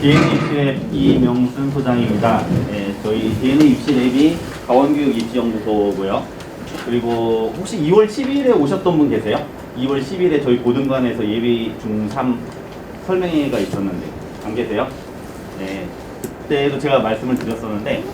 DNA 입시랩 이명순 소장입니다. 네, 저희 DNA 입시랩이 강원교육 입시연구소고요. 그리고 혹시 2월 10일에 오셨던 분 계세요? 2월 10일에 저희 고등관에서 예비 중3 설명회가 있었는데 안 계세요? 네, 그때도 제가 말씀을 드렸었는데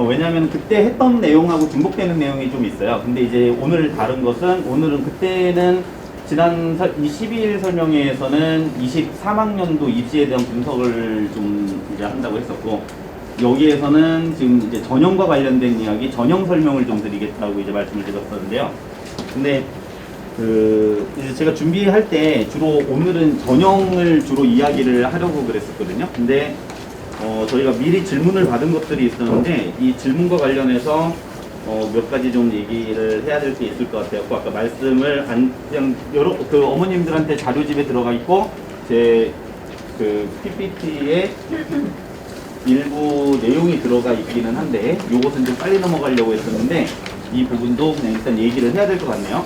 왜냐하면 그때 했던 내용하고 중복되는 내용이 좀 있어요. 근데 이제 오늘 다른 것은 오늘은 그때는 지난 22일 설명회에서는 23학년도 입시에 대한 분석을 좀 이제 한다고 했었고, 여기에서는 지금 이제 전형과 관련된 이야기, 전형 설명을 좀 드리겠다고 이제 말씀을 드렸었는데요. 근데 이제 제가 준비할 때 주로 오늘은 전형을 주로 이야기를 하려고 그랬었거든요. 근데 저희가 미리 질문을 받은 것들이 있었는데 이 질문과 관련해서 몇 가지 좀 얘기를 해야 될 게 있을 것 같아요. 아까 말씀을 그냥 여러 어머님들한테 자료집에 들어가 있고 제 PPT에 일부 내용이 들어가 있기는 한데 요것은 좀 빨리 넘어가려고 했었는데 이 부분도 그냥 일단 얘기를 해야 될 것 같네요.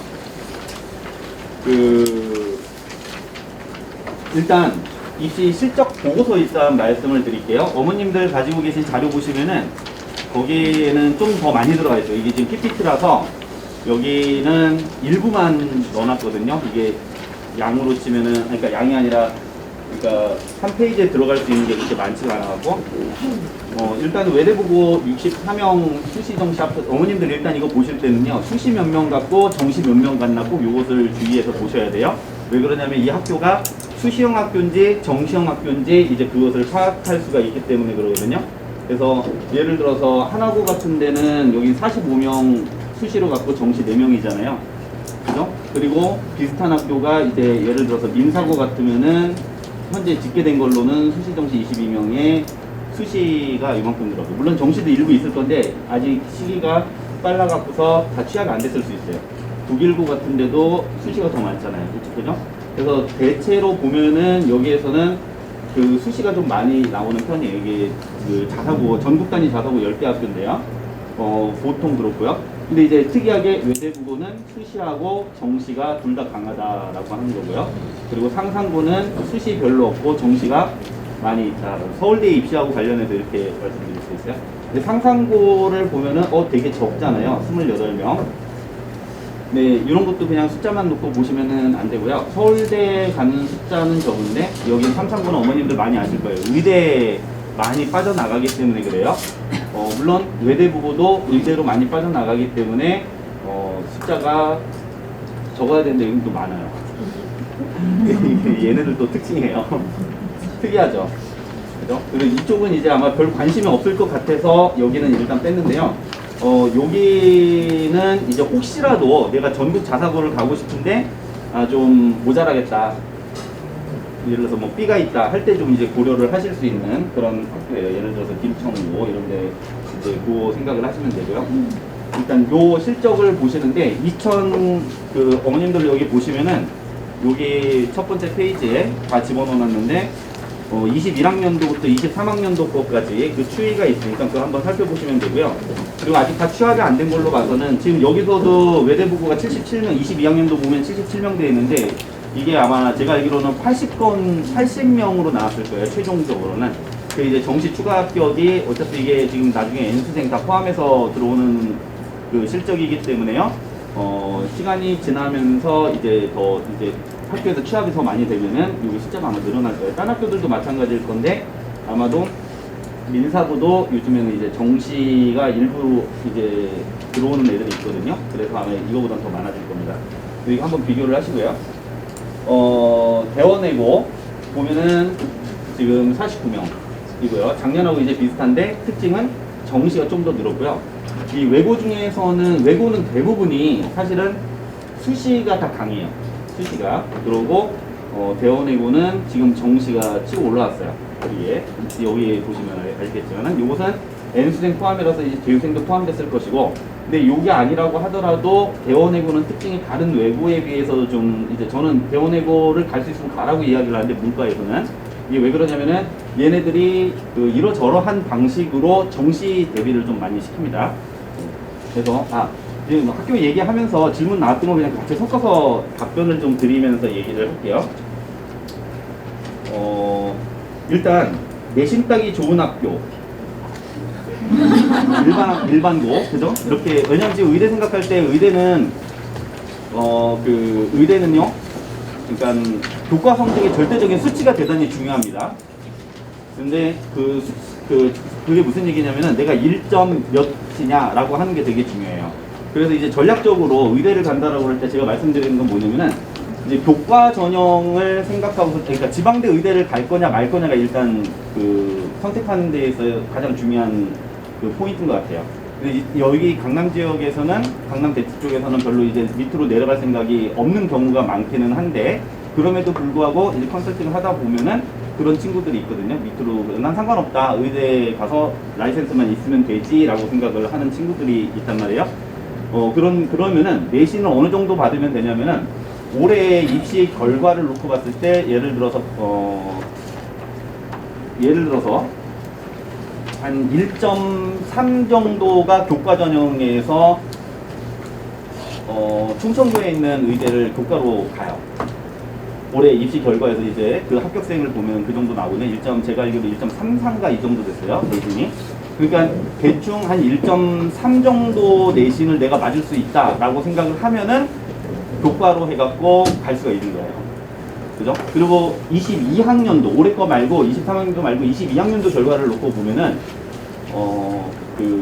일단 입시 실적 보고서 일단 말씀을 드릴게요. 어머님들 가지고 계신 자료 보시면은 거기에는 좀 더 많이 들어가 있어요. 이게 지금 PPT라서 여기는 일부만 넣어놨거든요. 이게 양으로 치면은, 그러니까 양이 아니라, 그러니까 한 페이지에 들어갈 수 있는 게 그렇게 많지가 않아갖고, 일단 외대보고 64명 수시 정시 합쳐, 어머님들 일단 이거 보실 때는요, 수시 몇 명 같고 정시 몇 명 같나 꼭 요것을 주의해서 보셔야 돼요. 왜 그러냐면 이 학교가 수시형 학교인지 정시형 학교인지 이제 그것을 파악할 수가 있기 때문에 그러거든요. 그래서 예를 들어서 하나고 같은 데는 여기 45명 수시로 갖고 정시 4명이잖아요. 그죠? 그리고 비슷한 학교가 이제 예를 들어서 민사고 같으면은 현재 집계된 걸로는 수시 정시 22명에 수시가 이만큼 들어가고, 물론 정시도 일부 있을 건데 아직 시기가 빨라갖고서 다 취하가 안 됐을 수 있어요. 독일고 같은 데도 수시가 더 많잖아요. 그죠? 그래서 대체로 보면은 여기에서는 수시가 좀 많이 나오는 편이에요. 이게 자사고, 전국 단위 자사고 10개 학교인데요. 보통 그렇고요. 근데 이제 특이하게 외대부고는 수시하고 정시가 둘 다 강하다라고 하는 거고요. 그리고 상상고는 수시 별로 없고 정시가 많이 있다. 서울대 입시하고 관련해서 이렇게 말씀드릴 수 있어요. 근데 상상고를 보면은 되게 적잖아요. 28명. 네, 이런 것도 그냥 숫자만 놓고 보시면은 안 되고요. 서울대 가는 숫자는 적은데 여기는 상상고는 어머님들 많이 아실 거예요. 의대 많이 빠져나가기 때문에 그래요. 물론 외대부고도 의대로 많이 빠져나가기 때문에 숫자가 적어야 되는데 여기 또 많아요. 얘네들도 특징이에요. 특이하죠. 그죠? 그리고 이쪽은 이제 아마 별 관심이 없을 것 같아서 여기는 일단 뺐는데요. 여기는 이제 혹시라도 내가 전국 자사고를 가고 싶은데 좀 모자라겠다. 예를 들어서 뭐 B가 있다 할 때 좀 이제 고려를 하실 수 있는 그런 학교예요. 예를 들어서 김천고 이런 데 이제 그 생각을 하시면 되고요. 일단 요 실적을 보시는데 어머님들 여기 보시면은 여기 첫 번째 페이지에 다 집어넣어놨는데 21학년도부터 23학년도 거까지 그 추이가 있으니까 그거 한번 살펴보시면 되고요. 그리고 아직 다 취하가 안 된 걸로 봐서는 지금 여기서도 외대부고가 77명, 22학년도 보면 77명 되어 있는데 이게 아마 제가 알기로는 80명으로 나왔을 거예요. 최종적으로는. 그 이제 정시 추가 합격이 어차피 이게 지금 나중에 N수생 다 포함해서 들어오는 그 실적이기 때문에요. 시간이 지나면서 이제 학교에서 취업이 더 많이 되면은 여기 숫자가 아마 늘어날 거예요. 딴 학교들도 마찬가지일 건데 아마도 민사고도 요즘에는 이제 정시가 일부 이제 들어오는 애들이 있거든요. 그래서 아마 이거보다 더 많아질 겁니다. 이거 한번 비교를 하시고요. 대원외고 보면은 지금 49명이고요. 작년하고 이제 비슷한데 특징은 정시가 좀 더 늘었고요. 이 외고 중에서는 외고는 대부분이 사실은 수시가 다 강해요. 수시가 들어오고 대원외고는 지금 정시가 치고 올라왔어요. 여기에 보시면 알겠지만 이것은 N수생 포함이라서 이제 재유생도 포함됐을 것이고, 근데 이게 아니라고 하더라도 대원외고는 특징이 다른 외고에 비해서 좀 이제 저는 대원외고를 갈 수 있으면 가라고 이야기를 하는데 문과에서는 이게 왜 그러냐면은 얘네들이 이러저러한 방식으로 정시 대비를 좀 많이 시킵니다. 그래서 지금 학교 얘기하면서 질문 나왔던 거 그냥 같이 섞어서 답변을 좀 드리면서 얘기를 할게요. 일단 내신 따기 좋은 학교. 일반고, 그죠? 이렇게, 왜냐면 지금 의대 생각할 때 의대는, 의대는요, 그러니까 교과 성적의 절대적인 수치가 대단히 중요합니다. 근데 그게 무슨 얘기냐면은 내가 1점 몇이냐라고 하는 게 되게 중요해요. 그래서 이제 전략적으로 의대를 간다라고 할 때 제가 말씀드리는 건 뭐냐면은 이제 교과 전형을 생각하고, 그러니까 지방대 의대를 갈 거냐 말 거냐가 일단 선택하는 데에서 가장 중요한 포인트인 것 같아요. 근데 여기 강남 지역에서는, 강남 대치 쪽에서는 별로 이제 밑으로 내려갈 생각이 없는 경우가 많기는 한데, 그럼에도 불구하고 이제 컨설팅을 하다 보면은 그런 친구들이 있거든요. 밑으로 난 상관없다, 의대 가서 라이센스만 있으면 되지라고 생각을 하는 친구들이 있단 말이에요. 그러면은 내신을 어느 정도 받으면 되냐면은 올해 입시 결과를 놓고 봤을 때 예를 들어서 한 1.3 정도가 교과 전형에서 충청도에 있는 의대를 교과로 가요. 올해 입시 결과에서 이제 그 합격생을 보면 그 정도 나오네. 제가 알기로 1.33가 이 정도 됐어요, 내신이. 그러니까 대충 한 1.3 정도 내신을 내가 맞을 수 있다라고 생각을 하면은 교과로 해갖고 갈 수가 있는 거예요. 그죠? 그리고 22학년도, 올해 거 말고 23학년도 말고 22학년도 결과를 놓고 보면은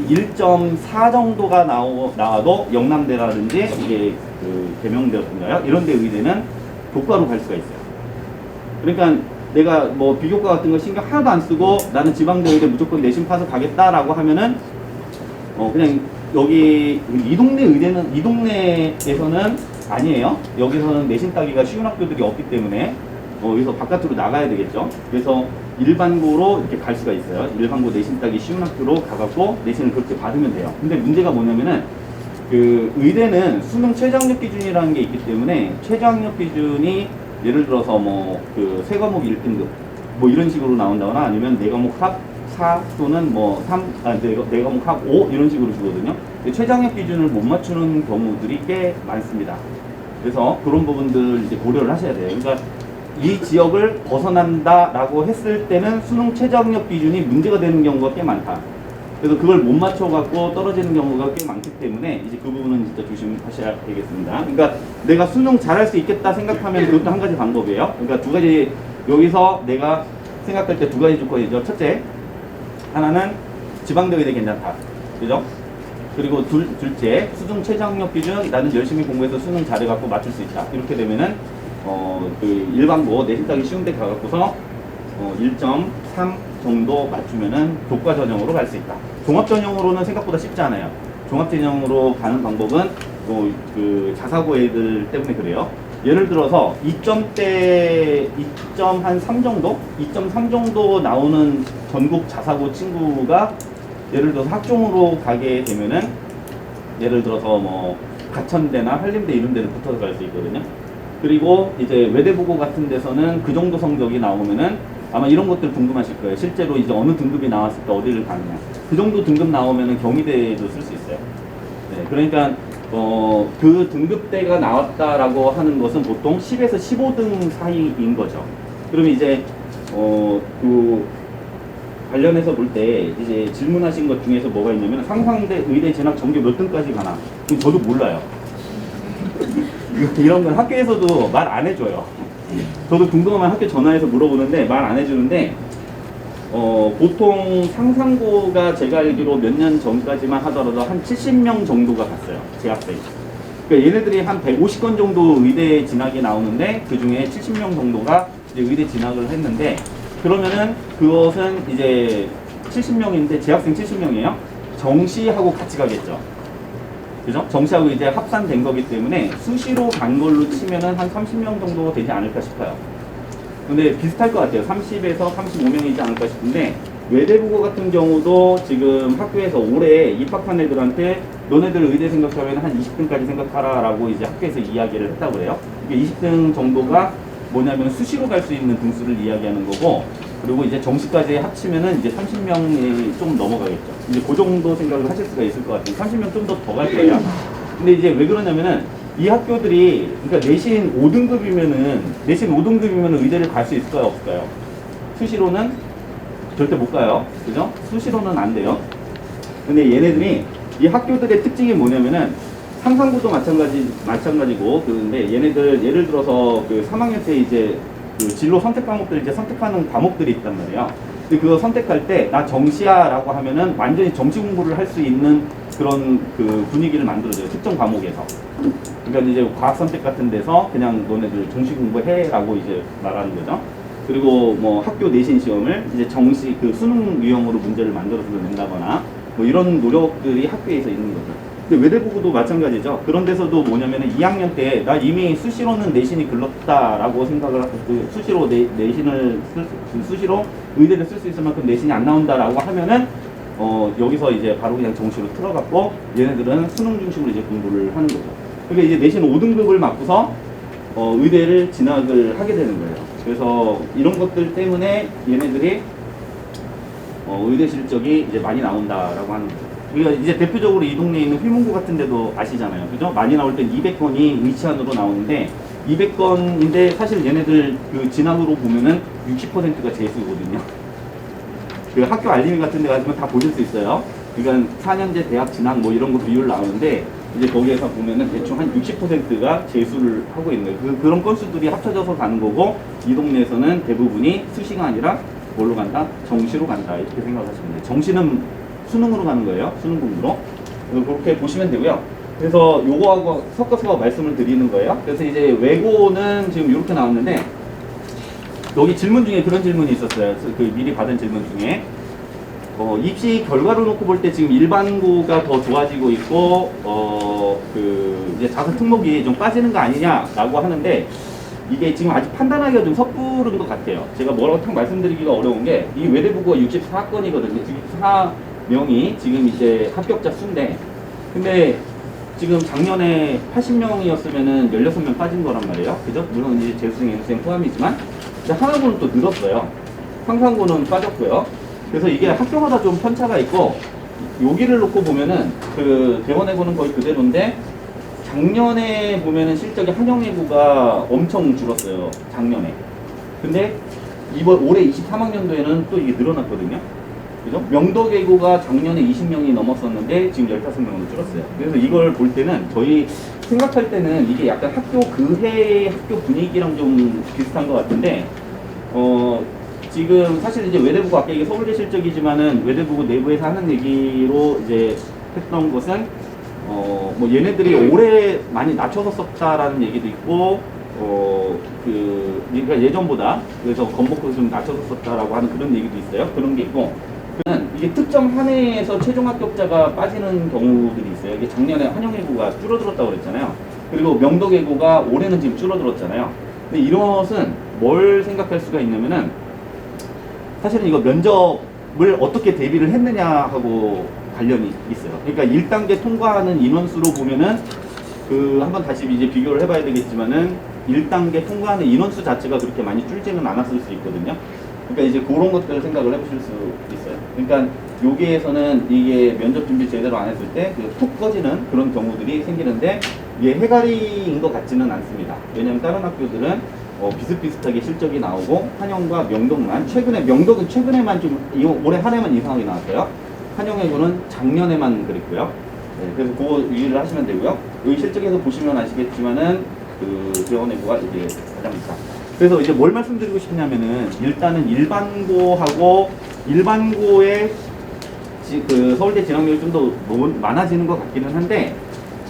1.4 정도가 나와도 영남대라든지 이게 계명대였던가요? 이런 데 의대는 교과로 갈 수가 있어요. 그러니까 내가 뭐 비교과 같은 거 신경 하나도 안 쓰고 나는 지방대 의대 무조건 내신 파서 가겠다라고 하면은 그냥 여기 이 동네 의대는, 이 동네에서는 아니에요. 여기서는 내신 따기가 쉬운 학교들이 없기 때문에 여기서 바깥으로 나가야 되겠죠. 그래서 일반고로 이렇게 갈 수가 있어요. 일반고 내신 따기 쉬운 학교로 가갖고 내신을 그렇게 받으면 돼요. 근데 문제가 뭐냐면은 의대는 수능 최저학력 기준이라는 게 있기 때문에 최저학력 기준이 예를 들어서 세 과목 1등급 뭐 이런 식으로 나온다거나 아니면 네 과목 합 4 또는 네 과목 합 5 이런 식으로 주거든요. 최저학력 기준을 못 맞추는 경우들이 꽤 많습니다. 그래서 그런 부분들 이제 고려를 하셔야 돼요. 그러니까 이 지역을 벗어난다라고 했을 때는 수능 최저학력 기준이 문제가 되는 경우가 꽤 많다. 그래서 그걸 못 맞춰갖고 떨어지는 경우가 꽤 많기 때문에 이제 그 부분은 진짜 조심하셔야 되겠습니다. 그러니까 내가 수능 잘할 수 있겠다 생각하면 그것도 한 가지 방법이에요. 그러니까 두 가지, 여기서 내가 생각할 때 두 가지 조건이죠. 첫째, 하나는 지방대 의대 괜찮다. 그죠? 그리고 둘째, 수능 최저학력 기준 나는 열심히 공부해서 수능 잘해갖고 맞출 수 있다. 이렇게 되면은 일반고 내신 따기 쉬운 데 가갖고서 1.3 정도 맞추면은 교과 전형으로 갈 수 있다. 종합 전형으로는 생각보다 쉽지 않아요. 종합 전형으로 가는 방법은 자사고 애들 때문에 그래요. 예를 들어서 2.3 정도? 2.3 정도 나오는 전국 자사고 친구가 예를 들어서 학종으로 가게 되면은 예를 들어서 가천대나 한림대 이런 데를 붙어서 갈 수 있거든요. 그리고 이제 외대부고 같은 데서는 그 정도 성적이 나오면은 아마 이런 것들 궁금하실 거예요. 실제로 이제 어느 등급이 나왔을 때 어디를 가느냐. 그 정도 등급 나오면은 경희대도 쓸 수 있어요. 네, 그러니까 그 등급대가 나왔다라고 하는 것은 보통 10에서 15등 사이인 거죠. 그러면 이제 관련해서 볼 때 이제 질문하신 것 중에서 뭐가 있냐면 상상대 의대 진학 전교 몇 등까지 가나? 저도 몰라요. 이런 건 학교에서도 말 안 해줘요. 저도 궁금하면 학교 전화해서 물어보는데 말 안 해주는데 보통 상상고가 제가 알기로 몇 년 전까지만 하더라도 한 70명 정도가 갔어요. 재학생이. 그러니까 얘네들이 한 150건 정도 의대 진학이 나오는데 그 중에 70명 정도가 이제 의대 진학을 했는데, 그러면은 그것은 이제 70명인데 재학생 70명이에요. 정시하고 같이 가겠죠. 그죠? 정시하고 이제 합산된 거기 때문에 수시로 간 걸로 치면은 한 30명 정도 되지 않을까 싶어요. 근데 비슷할 것 같아요. 30에서 35명이지 않을까 싶은데, 외대부고 같은 경우도 지금 학교에서 올해 입학한 애들한테 너네들 의대 생각하면 한 20등까지 생각하라 라고 이제 학교에서 이야기를 했다고 그래요. 20등 정도가 뭐냐면 수시로 갈 수 있는 등수를 이야기하는 거고, 그리고 이제 정시까지 합치면은 이제 30명이 좀 넘어가겠죠. 이제 그 정도 생각을 하실 수가 있을 것 같아요. 30명 좀 더 갈 거예요. 근데 이제 왜 그러냐면은 이 학교들이, 그러니까 내신 5등급이면은 의대를 갈 수 있을까요, 없을까요? 수시로는 절대 못 가요. 그죠? 수시로는 안 돼요. 근데 얘네들이 이 학교들의 특징이 뭐냐면은 상상고도 마찬가지고 그런데 얘네들 예를 들어서 그 3학년 때 이제 그 진로 선택 과목들 이제 선택하는 과목들이 있단 말이에요. 근데 그거 선택할 때 나 정시야라고 하면은 완전히 정시 공부를 할 수 있는 그런 그 분위기를 만들어줘요. 특정 과목에서. 그러니까 이제 과학 선택 같은 데서 그냥 너네들 정시 공부해라고 이제 말하는 거죠. 그리고 뭐 학교 내신 시험을 이제 정시 그 수능 유형으로 문제를 만들어서 낸다거나 뭐 이런 노력들이 학교에서 있는 거죠. 근데 외대부고도 마찬가지죠. 그런 데서도 뭐냐면은 2학년 때 나 이미 수시로는 내신이 글렀다라고 생각을 하고 그 수시로 내신을 수시로 의대를 쓸 수 있을 만큼 내신이 안 나온다라고 하면은 여기서 이제 바로 그냥 정시로 틀어갖고 얘네들은 수능 중심으로 이제 공부를 하는 거죠. 그러니까 이제 내신 5등급을 맞고서 의대를 진학을 하게 되는 거예요. 그래서 이런 것들 때문에 얘네들이 의대 실적이 이제 많이 나온다라고 하는 거죠. 우리가 이제 대표적으로 이 동네에 있는 휘문고 같은 데도 아시잖아요. 그죠? 많이 나올 땐 200건이 의치안으로 나오는데 200건인데 사실 얘네들 그 진학으로 보면은 60%가 재수거든요. 그 학교 알림이 같은 데 가시면 다 보실 수 있어요. 그러니까 4년제 대학 진학 뭐 이런 거 비율 나오는데 이제 거기에서 보면은 대충 한 60%가 재수를 하고 있는 거예요. 그런 건수들이 합쳐져서 가는 거고 이 동네에서는 대부분이 수시가 아니라 뭘로 간다? 정시로 간다. 이렇게 생각하시면 돼요. 정시는 수능으로 가는 거예요. 수능 공부로. 그렇게 보시면 되고요. 그래서 요거하고 섞어서 말씀을 드리는 거예요. 그래서 이제 외고는 지금 이렇게 나왔는데 여기 질문 중에 그런 질문이 있었어요. 그 미리 받은 질문 중에 입시 결과를 놓고 볼 때 지금 일반고가 더 좋아지고 있고 그 이제 자사 특목이 좀 빠지는 거 아니냐라고 하는데 이게 지금 아직 판단하기가 좀 섣부른 것 같아요. 제가 뭐라고 딱 말씀드리기가 어려운 게 이 외대부고가 64건이거든요. 64명이 지금 이제 합격자 수인데 근데 지금 작년에 80명이었으면은 16명 빠진 거란 말이에요. 그죠? 물론 이제 재수생, 연수생 포함이지만 근데 하나고는 또 늘었어요. 상상고는 빠졌고요. 그래서 이게 학교마다 좀 편차가 있고 여기를 놓고 보면은 그 대원외고는 거의 그대로인데 작년에 보면은 실적이 한영외고가 엄청 줄었어요. 작년에. 근데 올해 23학년도에는 또 이게 늘어났거든요. 그죠? 명덕외고가 작년에 20명이 넘었었는데 지금 15명으로 줄었어요. 그래서 이걸 볼 때는 저희 생각할 때는 이게 약간 학교 그해 학교 분위기랑 좀 비슷한 것 같은데 지금 사실 이제 외대부고 아까 이게 서울대 실적이지만은 외대부고 내부에서 하는 얘기로 이제 했던 것은 뭐 얘네들이 올해 많이 낮춰서 썼다라는 얘기도 있고 그러니까 예전보다 그래서 건복도 좀 낮춰서 썼다라고 하는 그런 얘기도 있어요. 그런 게 있고 이게 특정 한 해에서 최종 합격자가 빠지는 경우들이 있어요. 이게 작년에 한영외고가 줄어들었다고 그랬잖아요. 그리고 명덕외고가 올해는 지금 줄어들었잖아요. 근데 이것은 뭘 생각할 수가 있냐면은 사실은 이거 면접을 어떻게 대비를 했느냐하고 관련이 있어요. 그러니까 1단계 통과하는 인원수로 보면은 한번 다시 이제 비교를 해봐야 되겠지만은 1단계 통과하는 인원수 자체가 그렇게 많이 줄지는 않았을 수 있거든요. 그러니까 이제 그런 것들을 생각을 해보실 수 있어요. 그러니까 여기에서는 이게 면접 준비 제대로 안 했을 때 툭 꺼지는 그런 경우들이 생기는데 이게 해가리인 것 같지는 않습니다. 왜냐면 다른 학교들은 비슷비슷하게 실적이 나오고 한영과 명덕만 명덕은 최근에만 좀 올해 한 해만 이상하게 나왔어요. 한영외고는 작년에만 그랬고요. 네, 그래서 그거 유의를 하시면 되고요. 여기 실적에서 보시면 아시겠지만은 대원외고가 이게 가장 비싸. 그래서 이제 뭘 말씀드리고 싶냐면은 일단은 일반고의 그 서울대 진학률이 좀 더 많아지는 것 같기는 한데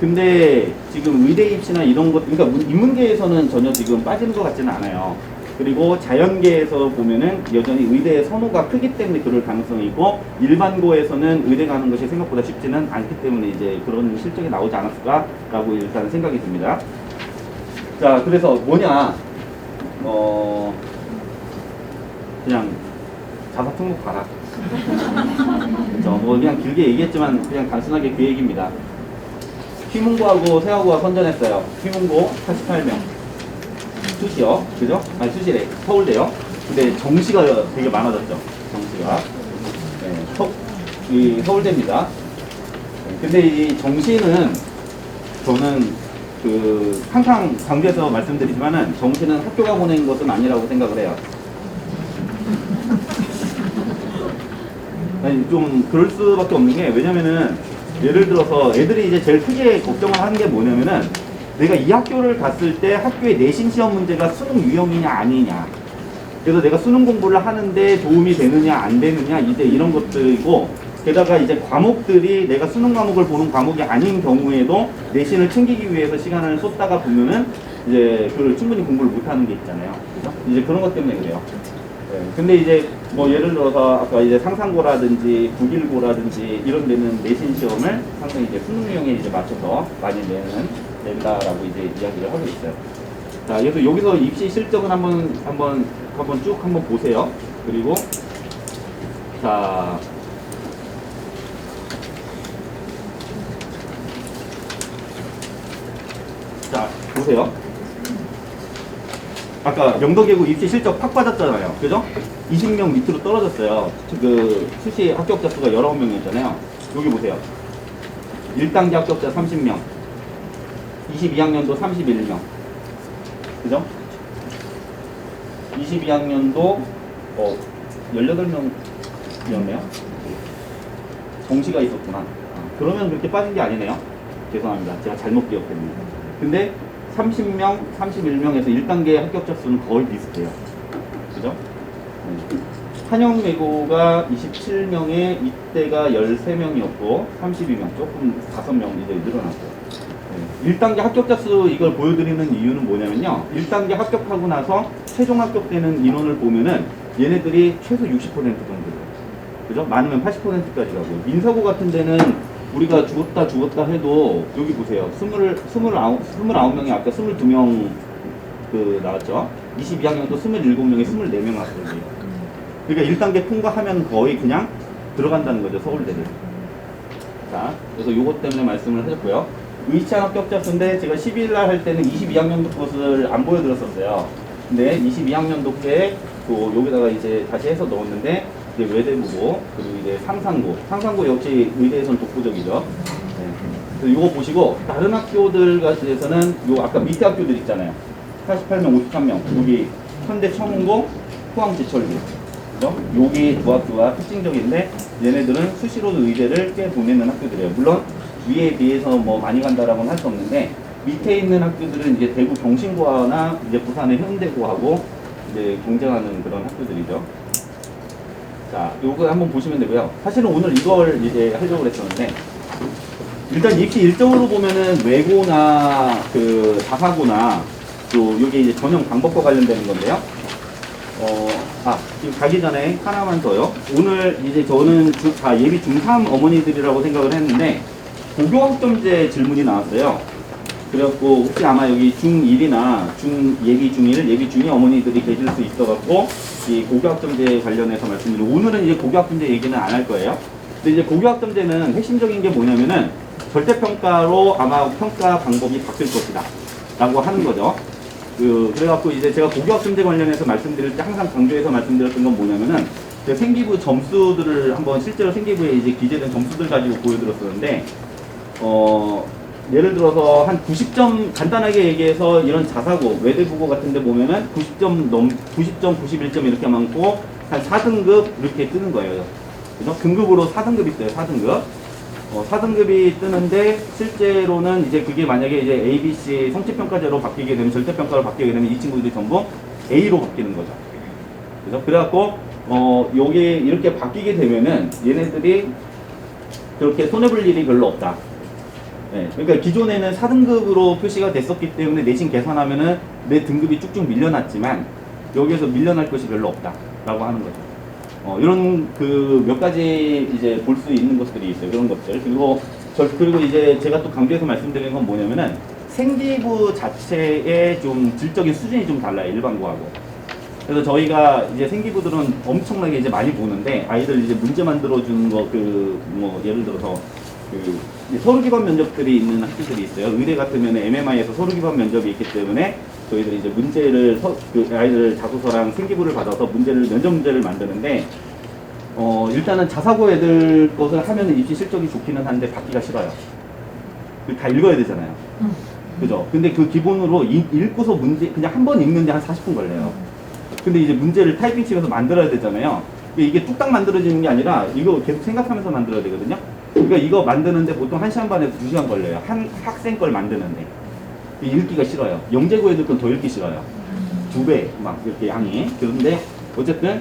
근데 지금 의대 입시나 이런 것 그러니까 인문계에서는 전혀 지금 빠지는 것 같지는 않아요. 그리고 자연계에서 보면은 여전히 의대의 선호가 크기 때문에 그럴 가능성이 있고 일반고에서는 의대 가는 것이 생각보다 쉽지는 않기 때문에 이제 그런 실적이 나오지 않았을까라고 일단 생각이 듭니다. 자, 그래서 뭐냐 그냥 자사 특목 가라. 그렇죠. 뭐 그냥 길게 얘기했지만 그냥 단순하게 그 얘기입니다. 휘문고하고 세화고가 선전했어요. 휘문고 48명. 수시요. 그죠? 아니 수시래. 서울대요. 근데 정시가 되게 많아졌죠. 정시가. 네, 이 서울대입니다. 근데 이 정시는 저는 항상 강조해서 말씀드리지만은 정시는 학교가 보낸 것은 아니라고 생각을 해요. 아니, 좀 그럴 수밖에 없는 게, 왜냐면은 예를 들어서 애들이 이제 제일 크게 걱정을 하는 게 뭐냐면은 내가 이 학교를 갔을 때 학교의 내신 시험 문제가 수능 유형이냐 아니냐, 그래서 내가 수능 공부를 하는데 도움이 되느냐 안 되느냐, 이제 이런 것들이고, 게다가 이제 과목들이 내가 수능 과목을 보는 과목이 아닌 경우에도 내신을 챙기기 위해서 시간을 쏟다가 보면은 이제 그 충분히 공부를 못 하는 게 있잖아요. 그죠? 이제 그런 것 때문에 그래요. 네. 근데 이제 뭐 예를 들어서 아까 이제 상상고라든지 국일고라든지 이런 데는 내신 시험을 상당히 이제 수능 유형에 이제 맞춰서 많이 낸다라고 이제 이야기를 하고 있어요. 자, 그래서 여기서 입시 실적은 한번 쭉 한번 보세요. 그리고 자, 보세요. 아까 영덕예고 입시 실적 팍 빠졌잖아요. 그죠? 20명 밑으로 떨어졌어요. 그 수시 합격자 수가 19명이었잖아요. 여기 보세요. 1단계 합격자 30명. 22학년도 31명. 그죠? 22학년도 18명이었네요. 정시가 있었구나. 그러면 그렇게 빠진 게 아니네요. 죄송합니다. 제가 잘못 기억했네요. 근데 30명, 31명에서 1단계 합격자 수는 거의 비슷해요. 그죠? 한영외고가 27명에 이때가 13명이었고 32명, 조금 5명 이제 늘어났어요. 1단계 합격자 수 이걸 보여드리는 이유는 뭐냐면요. 1단계 합격하고 나서 최종 합격되는 인원을 보면은 얘네들이 최소 60% 정도예요. 그죠? 많으면 80%까지 가고. 민사고 같은 데는 우리가 죽었다 해도 여기 보세요. 29명이 아까 22명 그 나왔죠? 22학년도 27명에 24명 왔어요. 그러니까 1단계 통과하면 거의 그냥 들어간다는 거죠, 서울대를. 자, 그래서 요것 때문에 말씀을 해줬고요. 의치한 합격자 수인데 제가 12일 날 할 때는 22학년도 것을 안 보여드렸었어요. 근데 22학년도 때 또 여기다가 이제 다시 해서 넣었는데 이제 외대부고, 그리고 이제 상상고 역시 의대에선 독보적이죠. 네. 그래서 이거 보시고 다른 학교들 같은 요 아까 밑에 학교들 있잖아요. 48명, 53명. 여기 현대 청운고, 포항제철고. 그죠? 여기 두 학교가 특징적인데 얘네들은 수시로 의대를 꽤 보내는 학교들이에요. 물론 위에 비해서 뭐 많이 간다라고는 할 수 없는데 밑에 있는 학교들은 이제 대구 경신고나 이제 부산의 현대고하고 이제 경쟁하는 그런 학교들이죠. 자, 요거 한번 보시면 되고요. 사실은 오늘 이걸 이제 하려고 했었는데, 일단 입시 일정으로 보면은 외고나 그 자사고나 또 여기 이제 전형 방법과 관련되는 건데요. 지금 가기 전에 하나만 더요. 오늘 이제 저는 예비 중3 어머니들이라고 생각을 했는데, 고교학점제 질문이 나왔어요. 그래갖고 혹시 아마 여기 중1이나 예비 중1, 예비 중2 어머니들이 계실 수 있어갖고 이 고교학점제 관련해서 말씀드리고, 오늘은 이제 고교학점제 얘기는 안 할 거예요. 근데 이제 고교학점제는 핵심적인 게 뭐냐면은 절대평가로 아마 평가 방법이 바뀔 것이다 라고 하는 거죠. 그래갖고 이제 제가 고교학점제 관련해서 말씀드릴 때 항상 강조해서 말씀드렸던 건 뭐냐면은 생기부 점수들을 한번 실제로 생기부에 이제 기재된 점수들 가지고 보여드렸었는데, 예를 들어서 한 90점, 간단하게 얘기해서 이런 자사고, 외대국어 같은 데 보면은 90점, 91점 이렇게 많고, 한 4등급 이렇게 뜨는 거예요. 그죠? 등급으로 4등급이 있어요, 4등급. 4등급이 뜨는데, 실제로는 이제 그게 만약에 이제 ABC 성취평가제로 바뀌게 되면, 절대평가로 바뀌게 되면 이 친구들이 전부 A로 바뀌는 거죠. 그죠? 그래갖고, 요게 이렇게 바뀌게 되면은 얘네들이 그렇게 손해볼 일이 별로 없다. 네, 그러니까 기존에는 4등급으로 표시가 됐었기 때문에 내신 계산하면은 내 등급이 쭉쭉 밀려났지만 여기에서 밀려날 것이 별로 없다라고 하는 거죠. 이런 그 몇 가지 이제 볼 수 있는 것들이 있어요. 그런 것들. 그리고 이제 제가 또 강조해서 말씀드리는 건 뭐냐면은 생기부 자체의 좀 질적인 수준이 좀 달라요. 일반고하고. 그래서 저희가 이제 생기부들은 엄청나게 이제 많이 보는데, 아이들 이제 문제 만들어주는 거 뭐 예를 들어서 서류 기반 면접들이 있는 학교들이 있어요. 의대 같으면 MMI에서 서류 기반 면접이 있기 때문에 저희들이 이제 문제를 아이들 자소서랑 생기부를 받아서 면접 문제를 만드는데, 일단은 자사고 애들 것을 하면은 입시 실적이 좋기는 한데 받기가 싫어요. 다 읽어야 되잖아요. 그죠? 근데 그 기본으로 읽고서 문제 그냥 한 번 읽는데 한 40분 걸려요. 근데 이제 문제를 타이핑 칩에서 만들어야 되잖아요. 이게 뚝딱 만들어지는 게 아니라 이거 계속 생각하면서 만들어야 되거든요. 그러니까 이거 만드는데 보통 1시간 반에서 2시간 걸려요. 한 학생 걸 만드는데. 읽기가 싫어요. 영재고 애들 건 더 읽기 싫어요. 2배 막 이렇게 양이. 그런데 어쨌든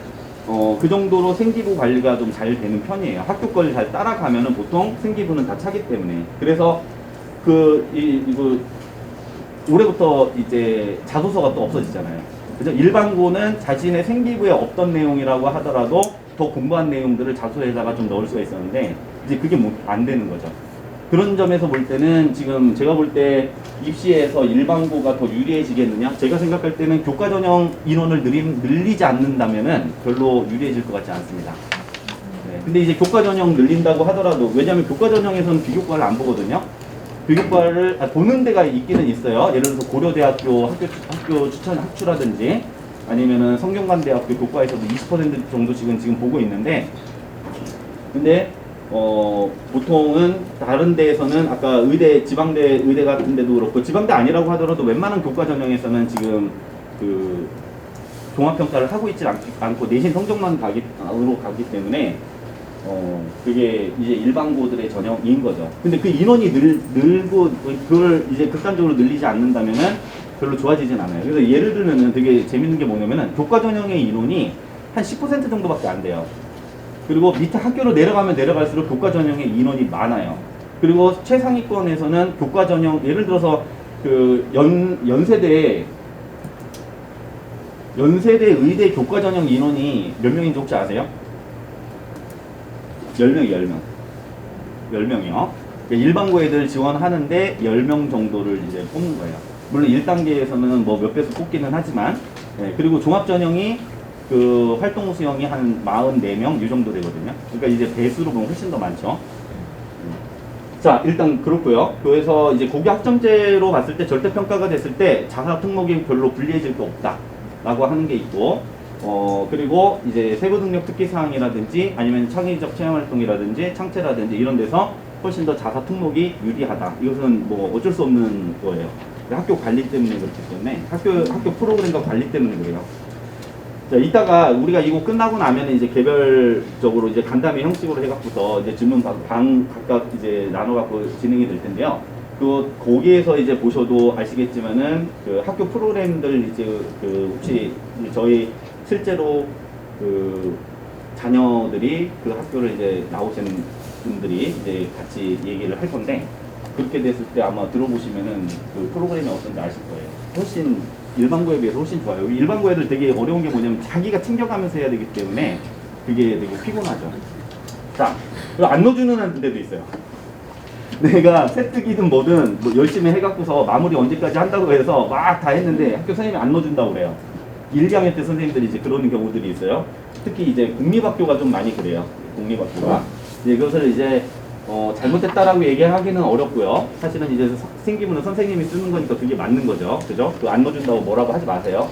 그 정도로 생기부 관리가 좀 잘 되는 편이에요. 학교 걸 잘 따라가면은 보통 생기부는 다 차기 때문에. 그래서 이거 올해부터 이제 자소서가 또 없어지잖아요. 그죠? 일반고는 자신의 생기부에 없던 내용이라고 하더라도 더 공부한 내용들을 자소서에다가 좀 넣을 수가 있었는데 이제 그게 안 되는 거죠. 그런 점에서 볼 때는 지금 제가 볼 때 입시에서 일반고가 더 유리해지겠느냐? 제가 생각할 때는 교과 전형 인원을 늘리지 않는다면은 별로 유리해질 것 같지 않습니다. 네. 근데 이제 교과 전형 늘린다고 하더라도 왜냐하면 교과 전형에서는 비교과를 안 보거든요. 비교과를 보는 데가 있기는 있어요. 예를 들어서 고려대학교 학교 추천 학추라든지 아니면은 성균관대학교 교과에서도 20% 정도씩은 지금 보고 있는데 근데 보통은 다른 데에서는 아까 의대, 지방대 의대 같은 데도 그렇고 지방대 아니라고 하더라도 웬만한 교과 전형에서는 지금 그 종합평가를 하고 있지 않고 내신 성적만 가기 때문에 그게 이제 일반고들의 전형인 거죠. 근데 그 인원이 늘고 그걸 이제 극단적으로 늘리지 않는다면은 별로 좋아지진 않아요. 그래서 예를 들면은 되게 재밌는 게 뭐냐면은 교과 전형의 인원이 한 10% 정도밖에 안 돼요. 그리고 밑에 학교로 내려가면 내려갈수록 교과 전형의 인원이 많아요. 그리고 최상위권에서는 교과 전형, 예를 들어서 그 연세대 의대 교과 전형 인원이 몇 명인지 혹시 아세요? 10명이요. 그러니까 일반고 애들 지원하는데 10명 정도를 이제 뽑는 거예요. 물론 1단계에서는 뭐 몇 배수 뽑기는 하지만, 네, 그리고 종합 전형이 그 활동 수용이 한 44명 이 정도 되거든요. 그러니까 이제 배수로 보면 훨씬 더 많죠. 자, 일단 그렇고요. 그래서 이제 고교 학점제로 봤을 때 절대평가가 됐을 때 자사 특목이 별로 불리해질 거 없다라고 하는 게 있고, 그리고 이제 세부 능력 특기 사항이라든지 아니면 창의적 체험 활동이라든지 창체라든지 이런 데서 훨씬 더 자사 특목이 유리하다. 이것은 뭐 어쩔 수 없는 거예요. 학교 관리 때문에 그렇기 때문에 학교 프로그램과 관리 때문에 그래요. 자, 이따가 우리가 이거 끝나고 나면 이제 개별적으로 이제 간담회 형식으로 해갖고서 이제 질문 방 각각 이제 나눠갖고 진행이 될 텐데요. 거기에서 이제 보셔도 아시겠지만은 그 학교 프로그램들 이제 그 혹시 저희 실제로 그 자녀들이 그 학교를 이제 나오시는 분들이 이제 같이 얘기를 할 건데 그렇게 됐을 때 아마 들어보시면은 그 프로그램이 어떤지 아실 거예요. 훨씬 일반고에 비해서 훨씬 좋아요. 일반고 애들 되게 어려운 게 뭐냐면 자기가 챙겨가면서 해야 되기 때문에 그게 되게 피곤하죠. 자, 안 넣어주는 데도 있어요. 내가 세특이든 뭐든 뭐 열심히 해갖고서 마무리 언제까지 한다고 해서 막 다 했는데 학교 선생님이 안 넣어준다고 그래요. 1, 2학년 때 선생님들이 이제 그러는 경우들이 있어요. 특히 이제 공립학교가 좀 많이 그래요. 공립학교가. 이제 그것을 이제 잘못했다라고 얘기하기는 어렵고요. 사실은 이제 생기부는 선생님이 쓰는 거니까 그게 맞는 거죠. 그죠? 안 넣어준다고 뭐라고 하지 마세요.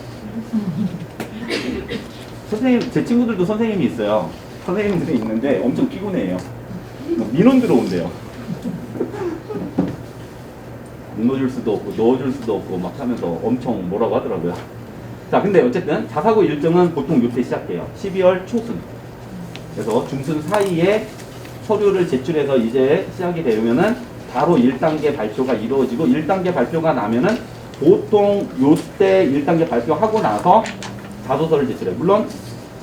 선생님, 제 친구들도 선생님이 있어요. 선생님들이 있는데 엄청 피곤해요. 민원 들어온대요. 안 넣어줄 수도 없고 넣어줄 수도 없고 막 하면서 엄청 뭐라고 하더라고요. 자, 근데 어쨌든 자사고 일정은 보통 이때 시작해요. 12월 초순. 그래서 중순 사이에 서류를 제출해서 이제 시작이 되면은 바로 1단계 발표가 이루어지고 1단계 발표가 나면은 보통 요때 1단계 발표하고 나서 자소서를 제출해요. 물론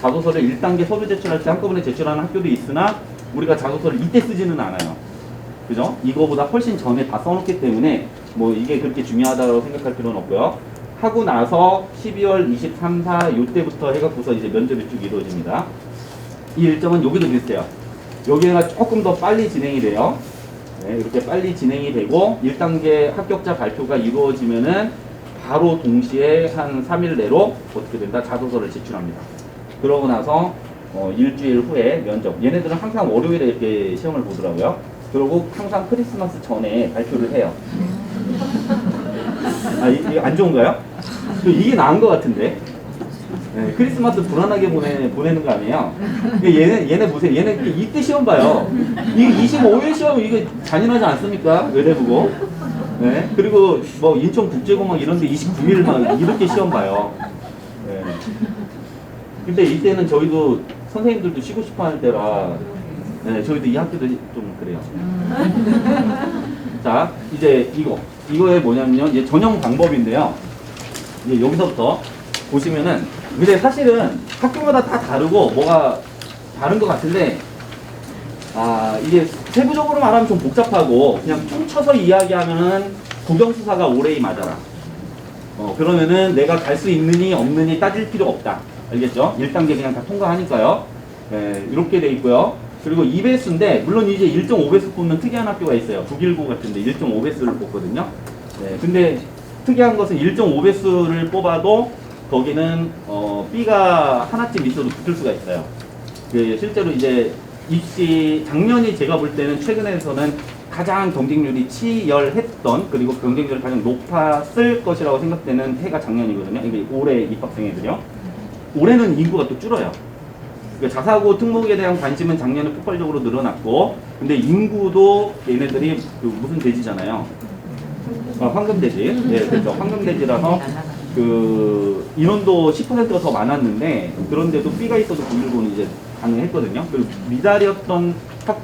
자소서를 1단계 서류 제출할 때 한꺼번에 제출하는 학교도 있으나 우리가 자소서를 이때 쓰지는 않아요. 그죠? 이거보다 훨씬 전에 다 써놓기 때문에 뭐 이게 그렇게 중요하다고 생각할 필요는 없고요. 하고 나서 12월 23, 4 요때부터 해갖고서 이제 면접이 쭉 이루어집니다. 이 일정은 여기도 비슷해요. 여기가 조금 더 빨리 진행이 돼요. 네, 이렇게 빨리 진행이 되고 1단계 합격자 발표가 이루어지면은 바로 동시에 한 3일 내로 어떻게 된다? 자소서를 제출합니다. 그러고 나서 일주일 후에 면접. 얘네들은 항상 월요일에 이렇게 시험을 보더라고요. 그리고 항상 크리스마스 전에 발표를 해요. 아, 이게 안 좋은가요? 이게 나은 것 같은데. 네, 크리스마스 불안하게 보내는 거 아니에요? 얘네 보세요. 얘네 이때 시험 봐요. 이게 25일 시험 이게 잔인하지 않습니까? 외대부고. 네, 그리고 뭐 인천국제공항 이런 데 29일 막 이렇게 시험 봐요. 네. 근데 이때는 저희도 선생님들도 쉬고 싶어 하는 때라, 네, 저희도 이 학교도 좀 그래요. 자, 이제 이거에 뭐냐면요. 이제 전형 방법인데요. 이제 여기서부터 보시면은, 근데 사실은 학교마다 다 다르고 뭐가 다른 것 같은데, 이게 세부적으로 말하면 좀 복잡하고 그냥 퉁쳐서 이야기하면은 국영수사가 올해이 맞아라. 그러면은 내가 갈 수 있느니 없느니 따질 필요 없다. 알겠죠? 1단계 그냥 다 통과하니까요. 네, 이렇게 돼 있고요. 그리고 2배수인데 물론 이제 1.5배수 뽑는 특이한 학교가 있어요. 북일고 같은데 1.5배수를 뽑거든요. 네, 근데 특이한 것은 1.5배수를 뽑아도 거기는 B가 하나쯤 있어도 붙을 수가 있어요. 실제로 이제 입시 작년이 제가 볼 때는 최근에서는 가장 경쟁률이 치열했던, 그리고 경쟁률이 가장 높았을 것이라고 생각되는 해가 작년이거든요. 이게 올해 입학생 애들이요. 올해는 인구가 또 줄어요. 그러니까 자사고 특목에 대한 관심은 작년에 폭발적으로 늘어났고, 근데 인구도 얘네들이 무슨 돼지잖아요. 황금돼지. 네, 그렇죠. 황금돼지라서 인원도 10%가 더 많았는데, 그런데도 B가 있어도 북일고는 이제 가능했거든요. 그리고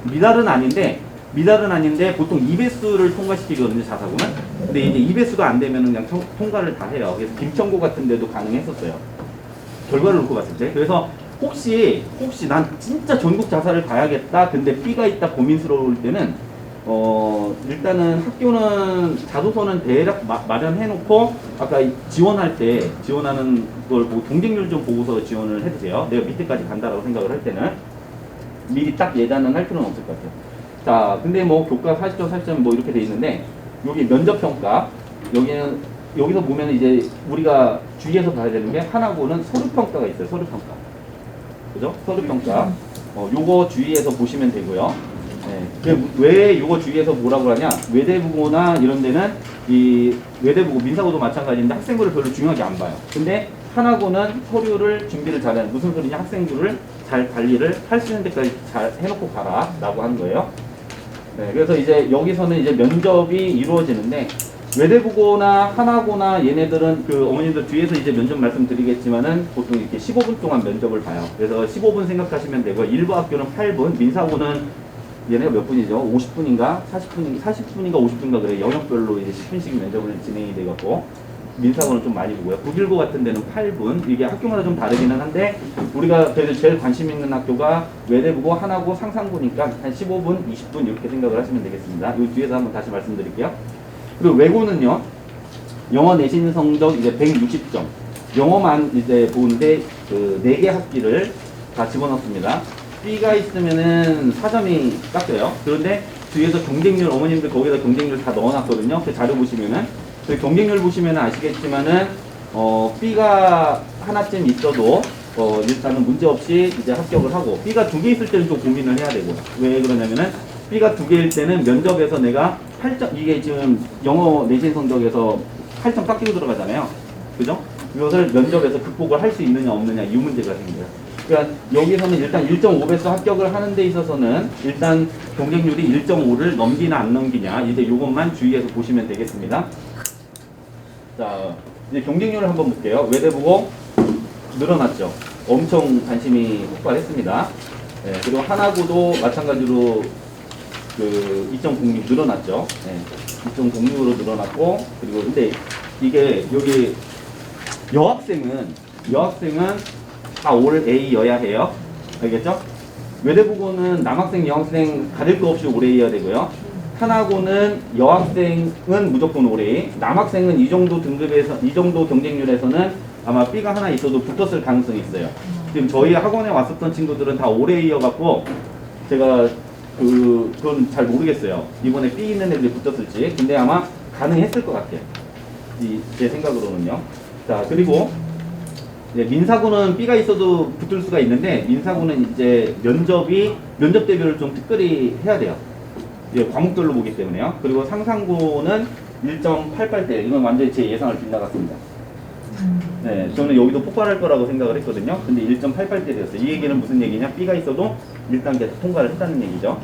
미달은 아닌데 보통 2배수를 통과시키거든요, 자사고는. 근데 이제 2배수가 안 되면 그냥 통과를 다 해요. 그래서 김천고 같은 데도 가능했었어요. 결과를 놓고 봤을 때. 그래서 혹시 난 진짜 전국 자사를 가야겠다. 근데 B가 있다 고민스러울 때는 일단은 학교는 자소서는 대략 마련해놓고 아까 지원하는 걸 보고 경쟁률 좀 보고서 지원을 해주세요. 내가 밑에까지 간다라고 생각을 할 때는 미리 딱 예단은 할 필요는 없을 것 같아요. 자, 근데 뭐 교과 40점, 40점 뭐 이렇게 돼 있는데 여기 면접평가, 여기서 보면 이제 우리가 주의해서 봐야 되는 게 하나고는 서류평가가 있어요. 서류평가. 그죠? 서류평가. 요거 주의해서 보시면 되고요. 네. 왜 요거 주의해서 뭐라고 하냐? 외대부고나 이런 데는 이 외대부고 민사고도 마찬가지인데 학생부를 별로 중요하게 안 봐요. 근데 하나고는 서류를 준비를 잘해요. 무슨 소리냐? 학생부를 잘 관리를 할 수 있는 데까지 잘 해놓고 가라 라고 하는 거예요. 네, 그래서 이제 여기서는 이제 면접이 이루어지는데 외대부고나 하나고나 얘네들은 어머님들 뒤에서 이제 면접 말씀드리겠지만은 보통 이렇게 15분 동안 면접을 봐요. 그래서 15분 생각하시면 되고, 일부 학교는 8분, 민사고는 얘네가 몇 분이죠? 50분인가? 40분인가 50분인가 그래요. 영역별로 이제 10분씩 면접을 진행이 돼갖고, 민사고는 좀 많이 보고요. 북일고 같은 데는 8분. 이게 학교마다 좀 다르기는 한데, 우리가 그래도 제일 관심 있는 학교가 외대부고, 하나고, 상상고니까 한 15분, 20분 이렇게 생각을 하시면 되겠습니다. 이 뒤에서 한번 다시 말씀드릴게요. 그리고 외고는요, 영어 내신 성적 이제 160점. 영어만 이제 보는데 4개 학기를 다 집어넣습니다. B가 있으면은 4점이 깎여요. 그런데 뒤에서 경쟁률, 어머님들 거기다 경쟁률 다 넣어놨거든요. 그 자료 보시면은. 그 경쟁률 보시면은 아시겠지만은, B가 하나쯤 있어도, 일단은 문제없이 이제 합격을 하고, B가 2개 있을 때는 좀 고민을 해야 되고. 왜 그러냐면은, B가 2개일 때는 면접에서 내가 8점, 이게 지금 영어 내신 성적에서 8점 깎이고 들어가잖아요. 그죠? 이것을 면접에서 극복을 할 수 있느냐 없느냐 이 문제가 생겨요. 그러니까 여기서는 일단 1.5배수 합격을 하는 데 있어서는 일단 경쟁률이 1.5를 넘기나 안 넘기냐, 이제 이것만 주의해서 보시면 되겠습니다. 자, 이제 경쟁률을 한번 볼게요. 외대부고 늘어났죠. 엄청 관심이 폭발했습니다. 네, 그리고 하나고도 마찬가지로 2.06 늘어났죠. 네, 2.06으로 늘어났고, 그리고 근데 이게 여기 여학생은 다 올 A여야 해요. 알겠죠? 외대부고는 남학생, 여학생 가릴 거 없이 올 A여야 되고요. 하나고는 여학생은 무조건 올 A, 남학생은 이 정도 등급에서, 이 정도 경쟁률에서는 아마 B가 하나 있어도 붙었을 가능성이 있어요. 지금 저희 학원에 왔었던 친구들은 다 올 A여갖고 제가 그건 잘 모르겠어요. 이번에 B 있는 애들이 붙었을지. 근데 아마 가능했을 것 같아요. 제 생각으로는요. 자, 그리고 이제 민사고는 B가 있어도 붙을 수가 있는데, 민사고는 이제 면접 대비를 좀 특별히 해야 돼요. 이제 과목별로 보기 때문에요. 그리고 상상고는 1.88대, 이건 완전히 제 예상을 빗나갔습니다. 네, 저는 여기도 폭발할 거라고 생각을 했거든요. 근데 1.88대 되었어요. 이 얘기는 무슨 얘기냐? B가 있어도 1단계 통과를 했다는 얘기죠.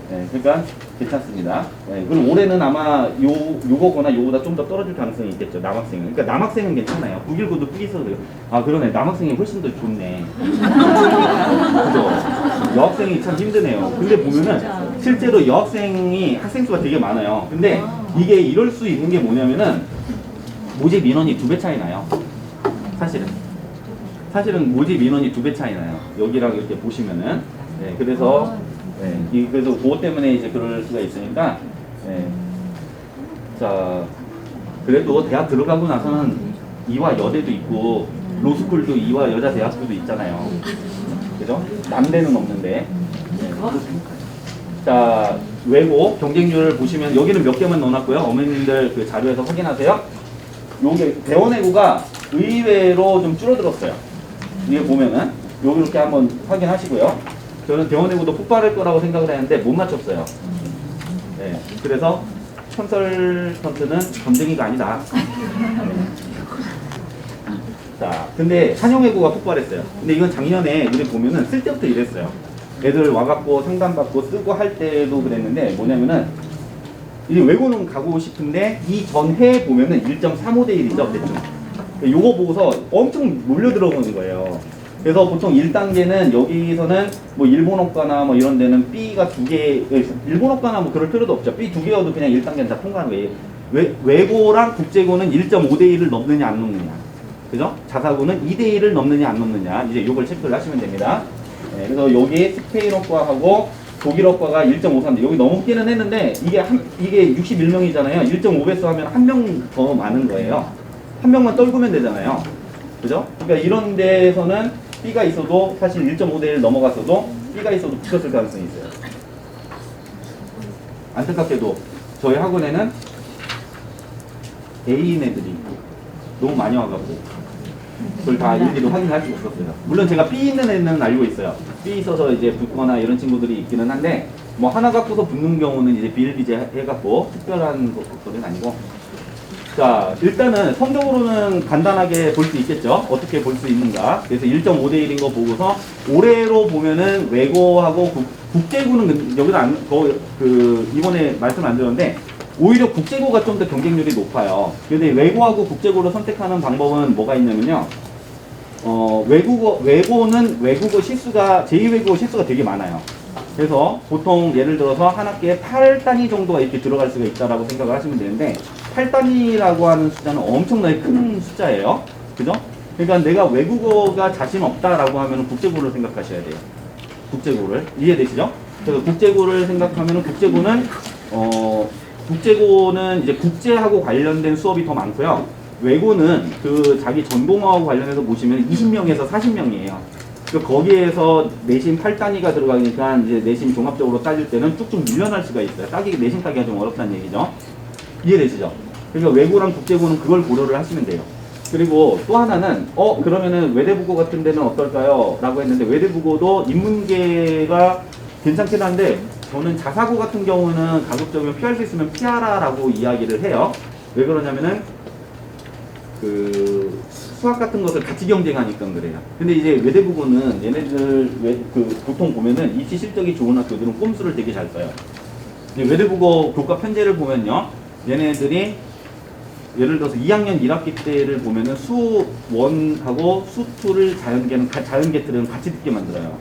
네, 그러니까 괜찮습니다. 네, 그리고 올해는 아마 요거거나 요거보다 좀 더 떨어질 가능성이 있겠죠. 남학생은. 그러니까 남학생은 괜찮아요. 919도 쁘기 있어도 돼요. 아, 그러네. 남학생이 훨씬 더 좋네. 그죠? 여학생이 참 힘드네요. 근데 보면은 실제로 여학생이 학생 수가 되게 많아요. 근데 이게 이럴 수 있는 게 뭐냐면은 모집 민원이 2배 차이 나요. 사실은 모집 민원이 2배 차이 나요. 여기랑 이렇게 보시면은. 네, 그래서 그래서 그것 때문에 이제 그럴 수가 있으니까, 자, 그래도 대학 들어가고 나서는 이화 여대도 있고, 로스쿨도 이화 여자 대학교도 있잖아요. 그죠? 남대는 없는데. 네. 자, 외고 경쟁률을 보시면 여기는 몇 개만 넣어놨고요. 어머님들 그 자료에서 확인하세요. 요게 대원외고가 의외로 좀 줄어들었어요. 위에 보면은 여기 이렇게 한번 확인하시고요. 저는 대원외고도 폭발할 거라고 생각을 했는데 못 맞췄어요. 네, 그래서 컨설턴트는 검증이가 아니다. 자, 근데 한영외고가 폭발했어요. 근데 이건 작년에 우리 보면은 쓸 때부터 이랬어요. 애들 와갖고 상담받고 쓰고 할 때도 그랬는데 뭐냐면은 이제 외고는 가고 싶은데 이 전해 보면은 1.35대 1이죠, 대충. 요거 보고서 엄청 몰려 들어오는 거예요. 그래서 보통 1단계는 여기서는 뭐 일본어과나 뭐 이런 데는 B가 2개, 일본어과나 뭐 그럴 필요도 없죠. B 2개여도 그냥 1단계는 다 통과하는 거예요. 외고랑 국제고는 1.5대 1을 넘느냐 안 넘느냐. 그죠? 자사고는 2대 1을 넘느냐 안 넘느냐. 이제 요걸 체크를 하시면 됩니다. 네, 그래서 여기 스페인어과하고 독일어과가 1.53대 여기 넘기는 했는데 이게 61명이잖아요. 1.5배수 하면 한 명 더 많은 거예요. 한 명만 떨구면 되잖아요. 그죠? 그러니까 이런 데에서는 B가 있어도 사실 1.5대 1 넘어갔어도 B가 있어도 붙었을 가능성이 있어요. 안타깝게도 저희 학원에는 A인 애들이 너무 많이 와가지고 그걸 다 일일이 확인할 수가 없었어요. 물론 제가 B 있는 애는 알고 있어요. B 있어서 이제 붙거나 이런 친구들이 있기는 한데 뭐 하나 갖고서 붙는 경우는 이제 비일비재 해갖고 특별한 것들은 아니고. 자, 일단은 성적으로는 간단하게 볼 수 있겠죠. 어떻게 볼 수 있는가. 그래서 1.5대 1인 거 보고서 올해로 보면은 외고하고 국제고는 여기는 이번에 말씀 안 드렸는데 오히려 국제고가 좀 더 경쟁률이 높아요. 근데 외고하고 국제고를 선택하는 방법은 뭐가 있냐면요. 외고는 외국어 실수가, 제2외국어 실수가 되게 많아요. 그래서 보통 예를 들어서 한 학기에 8단위 정도가 이렇게 들어갈 수가 있다라고 생각을 하시면 되는데 8단위라고 하는 숫자는 엄청나게 큰 숫자예요. 그죠? 그러니까 내가 외국어가 자신 없다라고 하면 국제고를 생각하셔야 돼요. 국제고를. 이해되시죠? 그래서 국제고를 생각하면 국제고는 이제 국제하고 관련된 수업이 더 많고요. 외고는 그 자기 전공하고 관련해서 보시면 20명에서 40명이에요. 그러니까 거기에서 내신 8단위가 들어가니까 이제 내신 종합적으로 따질 때는 쭉쭉 밀려날 수가 있어요. 내신 따기가 좀 어렵다는 얘기죠. 이해되시죠? 그러니까 외고랑 국제고는 그걸 고려를 하시면 돼요. 그리고 또 하나는 그러면은 외대국어 같은 데는 어떨까요? 라고 했는데 외대국어도 인문계가 괜찮긴 한데 저는 자사고 같은 경우는 가급적이면 피할 수 있으면 피하라라고 이야기를 해요. 왜 그러냐면은 그 수학 같은 것을 같이 경쟁하니까 그래요. 근데 이제 외대국어는 얘네들 보통 보면은 입시 실적이 좋은 학교들은 꼼수를 되게 잘 써요. 외대국어 교과 편제를 보면요, 얘네들이 예를 들어서 2학년 1학기 때를 보면은 수 1하고 수 2를 자연계 틀은 같이 듣게 만들어요.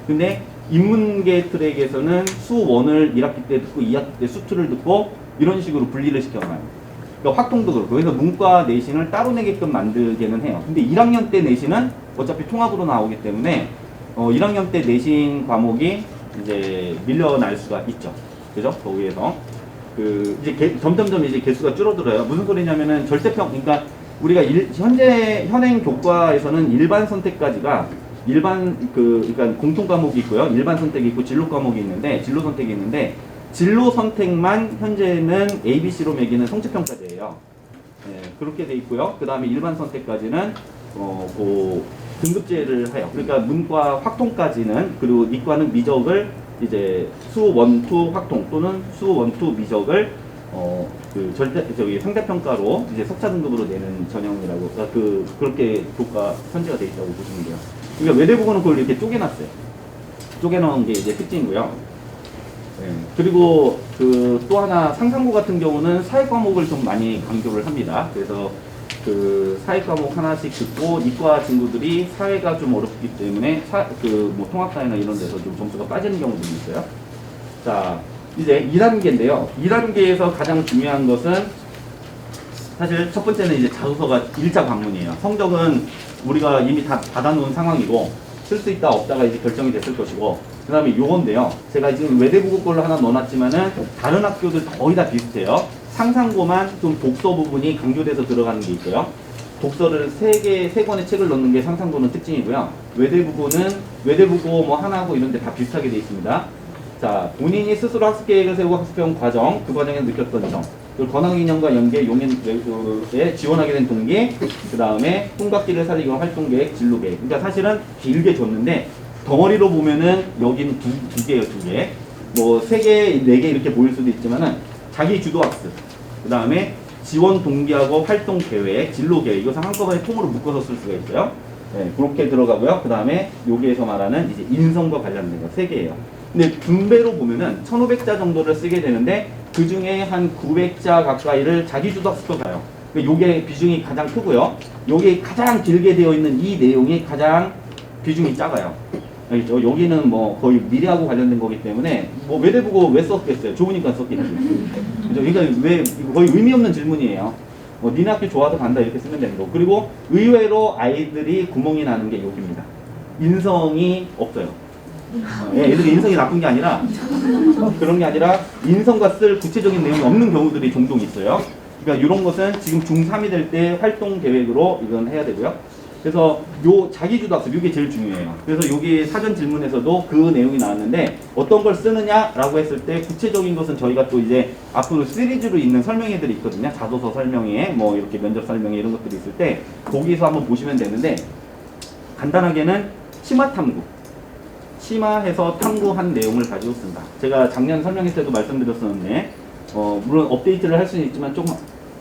근데 인문계 트랙에서는 수 1을 1학기 때 듣고 2학기 때 수 2를 듣고 이런 식으로 분리를 시켜놔요. 그러니까 확통도 그렇고. 그래서 문과 내신을 따로 내게끔 만들게는 해요. 근데 1학년 때 내신은 어차피 통합으로 나오기 때문에 1학년 때 내신 과목이 이제 밀려날 수가 있죠. 그죠? 거기에서. 이제 점점점 이제 개수가 줄어들어요. 무슨 소리냐면은 그러니까 우리가 현행 교과에서는 일반 선택까지가 그러니까 공통 과목이 있고요. 일반 선택이 있고 진로 과목이 있는데, 진로 선택이 있는데, 진로 선택만 현재는 ABC로 매기는 성취평가제예요. 네, 그렇게 돼 있고요. 그 다음에 일반 선택까지는, 등급제를 해요. 그러니까 문과 확통까지는, 그리고 이과는 미적을 이제 수 1, 2 확통 또는 수 1, 2 미적을 상대평가로 이제 석차 등급으로 내는 전형이라고, 그렇게 교과 편제가 돼 있다고 보시면 돼요. 그러니까 외대국어는 그걸 이렇게 쪼개놨어요. 쪼개놓은 게 이제 특징이고요. 네. 그리고 그 또 하나 상상고 같은 경우는 사회 과목을 좀 많이 강조를 합니다. 그래서 그 사회 과목 하나씩 듣고 이과 친구들이 사회가 좀 어렵기 때문에 그 뭐 통합사회나 이런 데서 좀 점수가 빠지는 경우도 있어요. 자, 이제 2단계인데요. 2단계에서 가장 중요한 것은 사실 첫 번째는 이제 자소서가 1차 방문이에요. 성적은 우리가 이미 다 받아놓은 상황이고 쓸 수 있다 없다가 이제 결정이 됐을 것이고, 그 다음에 요건데요. 제가 지금 외대부고 걸로 하나 넣어놨지만은 다른 학교들 거의 다 비슷해요. 상상고만 좀 독서 부분이 강조돼서 들어가는 게 있고요. 독서를 3권의 책을 넣는 게 상상고는 특징이고요. 외대부고 뭐 하나고 이런 데 다 비슷하게 돼 있습니다. 자, 본인이 스스로 학습 계획을 세우고 학습해온 과정, 그 과정에서 느꼈던 점, 그리고 권학인연과 연계, 용인에 지원하게 된 동기, 그 다음에 꿈과 끼를 살리기 위한 활동계획, 진로계획. 그러니까 사실은 길게 줬는데 덩어리로 보면은 여기는 두 개예요, 두 개. 뭐 3개, 4개 이렇게 보일 수도 있지만은 자기 주도 학습, 그 다음에 지원 동기하고 활동 계획, 진로 계획, 이것을 한꺼번에 통으로 묶어서 쓸 수가 있어요. 네, 그렇게 들어가고요. 그 다음에 여기에서 말하는 이제 인성과 관련된 거 3개예요. 근데 분배로 보면은 1500자 정도를 쓰게 되는데 그 중에 한 900자 가까이를 자기 주도 학습도 가요. 요게 비중이 가장 크고요. 요게 가장 길게 되어 있는 이 내용이 가장 비중이 작아요. 알겠죠? 여기는 뭐 거의 미래하고 관련된 거기 때문에 뭐 외대부고 왜 썼겠어요? 좋으니까 썼겠지. 그죠? 그러니까 왜 거의 의미 없는 질문이에요. 뭐 니네 학교 좋아서 간다 이렇게 쓰면 되는 거. 그리고 의외로 아이들이 구멍이 나는 게 여기입니다. 인성이 없어요. 예, 애들이 인성이 나쁜 게 아니라 그런 게 아니라 인성과 쓸 구체적인 내용이 없는 경우들이 종종 있어요. 그러니까 이런 것은 지금 중3이 될 때 활동 계획으로 이건 해야 되고요. 그래서 요 자기주도 학습 이게 제일 중요해요. 그래서 여기 사전 질문에서도 그 내용이 나왔는데 어떤 걸 쓰느냐라고 했을 때 구체적인 것은 저희가 또 이제 앞으로 시리즈로 있는 설명회들이 있거든요. 자소서 설명회, 뭐 이렇게 면접 설명회 이런 것들이 있을 때 거기서 한번 보시면 되는데 간단하게는 치마 탐구. 치마해서 탐구한 내용을 가지고 쓴다. 제가 작년 설명회 때도 말씀드렸었는데 물론 업데이트를 할 수는 있지만 조금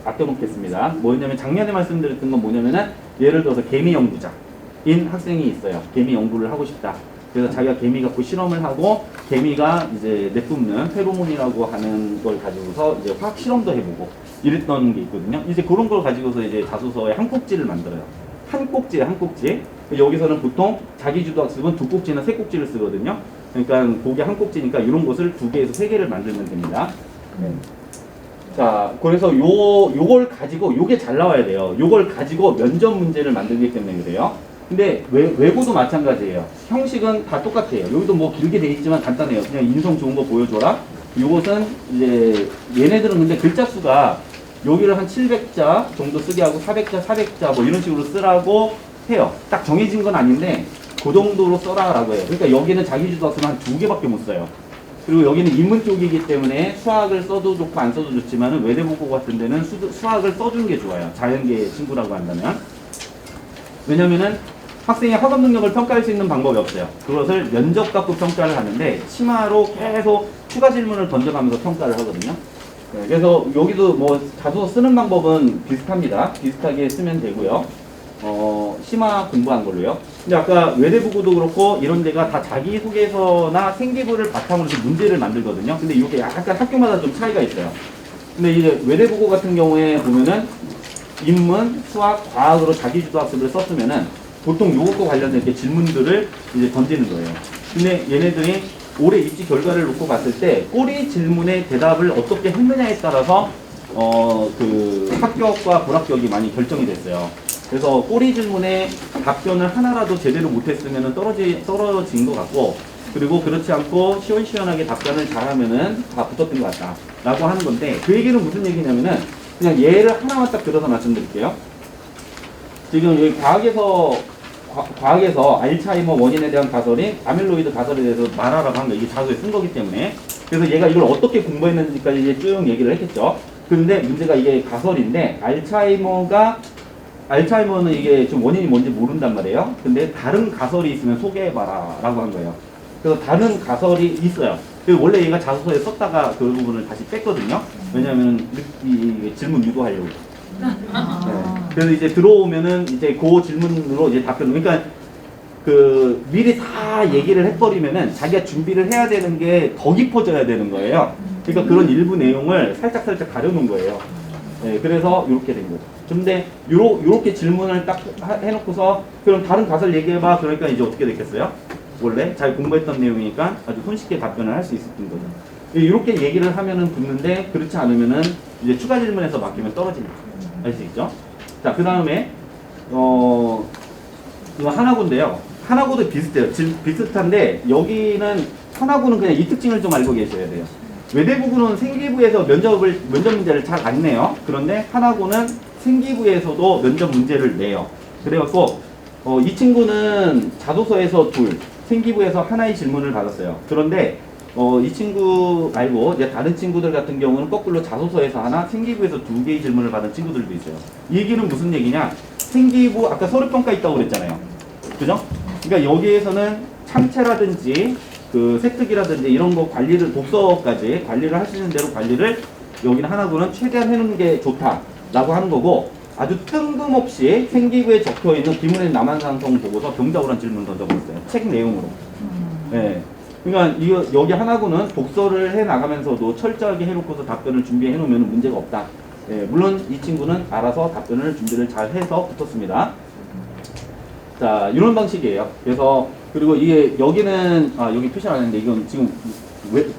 아껴놓겠습니다. 뭐냐면 작년에 말씀드렸던 건 뭐냐면은 예를 들어서 개미 연구자인 학생이 있어요. 개미 연구를 하고 싶다. 그래서 자기가 개미 갖고 실험을 하고 개미가 이제 내뿜는 페로몬이라고 하는 걸 가지고서 이제 화학 실험도 해보고 이랬던 게 있거든요. 이제 그런 걸 가지고서 이제 자소서에 한 꼭지를 만들어요. 한 꼭지에 한 꼭지. 여기서는 보통 자기주도 학습은 2꼭지나 3꼭지를 쓰거든요. 그러니까 그게 한 꼭지니까 이런 것을 2개에서 3개를 만들면 됩니다. 자, 그래서 요걸 가지고 요게 잘 나와야 돼요. 요걸 가지고 면접 문제를 만들기 때문에 그래요. 근데 외고도 마찬가지예요. 형식은 다 똑같아요. 여기도 뭐 길게 돼 있지만 간단해요. 그냥 인성 좋은 거 보여줘라. 요것은 이제 얘네들은 근데 글자 수가 여기를 한 700자 정도 쓰게 하고 400자, 400자 뭐 이런 식으로 쓰라고 해요. 딱 정해진 건 아닌데 그 정도로 써라라고 해요. 그러니까 여기는 자기주도 학습은 한 2개밖에 못 써요. 그리고 여기는 인문 쪽이기 때문에 수학을 써도 좋고 안 써도 좋지만 외대부고 같은 데는 수학을 써주는 게 좋아요. 자연계 친구라고 한다면. 왜냐면은 학생의 학업 능력을 평가할 수 있는 방법이 없어요. 그것을 면접 갖고 평가를 하는데 치마로 계속 추가 질문을 던져가면서 평가를 하거든요. 네, 그래서 여기도 뭐 자소서 쓰는 방법은 비슷합니다. 비슷하게 쓰면 되고요. 심화 공부한 걸로요. 근데 아까 외대부고도 그렇고 이런 데가 다 자기소개서나 생기부를 바탕으로 해서 문제를 만들거든요. 근데 이게 약간 학교마다 좀 차이가 있어요. 근데 이제 외대부고 같은 경우에 보면은 인문, 수학, 과학으로 자기주도 학습을 썼으면은 보통 요것과 관련된 이렇게 질문들을 이제 던지는 거예요. 근데 얘네들이 올해 입시 결과를 놓고 봤을 때 꼬리 질문의 대답을 어떻게 했느냐에 따라서 그 합격과 불합격이 많이 결정이 됐어요. 그래서 꼬리 질문에 답변을 하나라도 제대로 못했으면 떨어진 것 같고, 그리고 그렇지 않고 시원시원하게 답변을 잘하면은 다 붙었던 것 같다 라고 하는 건데, 그 얘기는 무슨 얘기냐면은 그냥 예를 하나만 딱 들어서 말씀드릴게요. 지금 여기 과학에서 알츠하이머 원인에 대한 가설인 아밀로이드 가설에 대해서 말하라고 한 거, 이게 자소에 쓴 거기 때문에. 그래서 얘가 이걸 어떻게 공부했는지까지 이제 쭉 얘기를 했겠죠. 그런데 문제가 이게 가설인데, 알츠하이머는 이게 좀 원인이 뭔지 모른단 말이에요. 근데 다른 가설이 있으면 소개해봐라 라고 한 거예요. 그래서 다른 가설이 있어요. 원래 얘가 자소서에 썼다가 그 부분을 다시 뺐거든요. 왜냐면 이 질문 유도하려고. 네. 그래서 이제 들어오면은 이제 그 질문으로 이제 답변. 그러니까 그 미리 다 얘기를 해버리면은 자기가 준비를 해야 되는 게 더 깊어져야 되는 거예요. 그러니까 그런 일부 내용을 살짝 가려놓은 거예요. 네, 그래서 이렇게 된 거죠. 근데 요렇게 질문을 딱 해놓고서 그럼 다른 가설 얘기해봐. 그러니까 이제 어떻게 됐겠어요? 원래 잘 공부했던 내용이니까 아주 손쉽게 답변을 할 수 있었던 거죠. 이렇게 얘기를 하면은 붙는데 그렇지 않으면은 이제 추가 질문에서 맡기면 떨어집니다. 아시겠죠? 자, 그 다음에 이거 하나고인데요. 하나고도 비슷해요. 비슷한데 여기는 하나고는 그냥 이 특징을 좀 알고 계셔야 돼요. 외대부고는 생기부에서 면접 문제를 잘 안 내요. 그런데 하나고는 생기부에서도 면접 문제를 내요. 그래갖고 이 친구는 자소서에서 둘, 생기부에서 하나의 질문을 받았어요. 그런데 이 친구 말고 이제 다른 친구들 같은 경우는 거꾸로 자소서에서 하나, 생기부에서 두 개의 질문을 받은 친구들도 있어요. 이 얘기는 무슨 얘기냐? 생기부 아까 서류평가 있다고 그랬잖아요. 그죠? 그러니까 여기에서는 참채라든지 그 세특이라든지 이런 거 관리를 독서까지 관리를 할 수 있는 대로 관리를 여기는 하나고는 최대한 해놓는 게 좋다라고 하는 거고 아주 뜬금없이 생기부에 적혀있는 김은혜 남한산성 보고서 병작으로 한 질문을 던져버렸어요. 책 내용으로. 네. 그러니까 여기 하나고는 독서를 해 나가면서도 철저하게 해놓고서 답변을 준비해 놓으면 문제가 없다. 네. 물론 이 친구는 알아서 답변을 준비를 잘 해서 붙었습니다. 자, 이런 방식이에요. 그래서 그리고 이게 여기는 여기 표시 안 했는데 이건 지금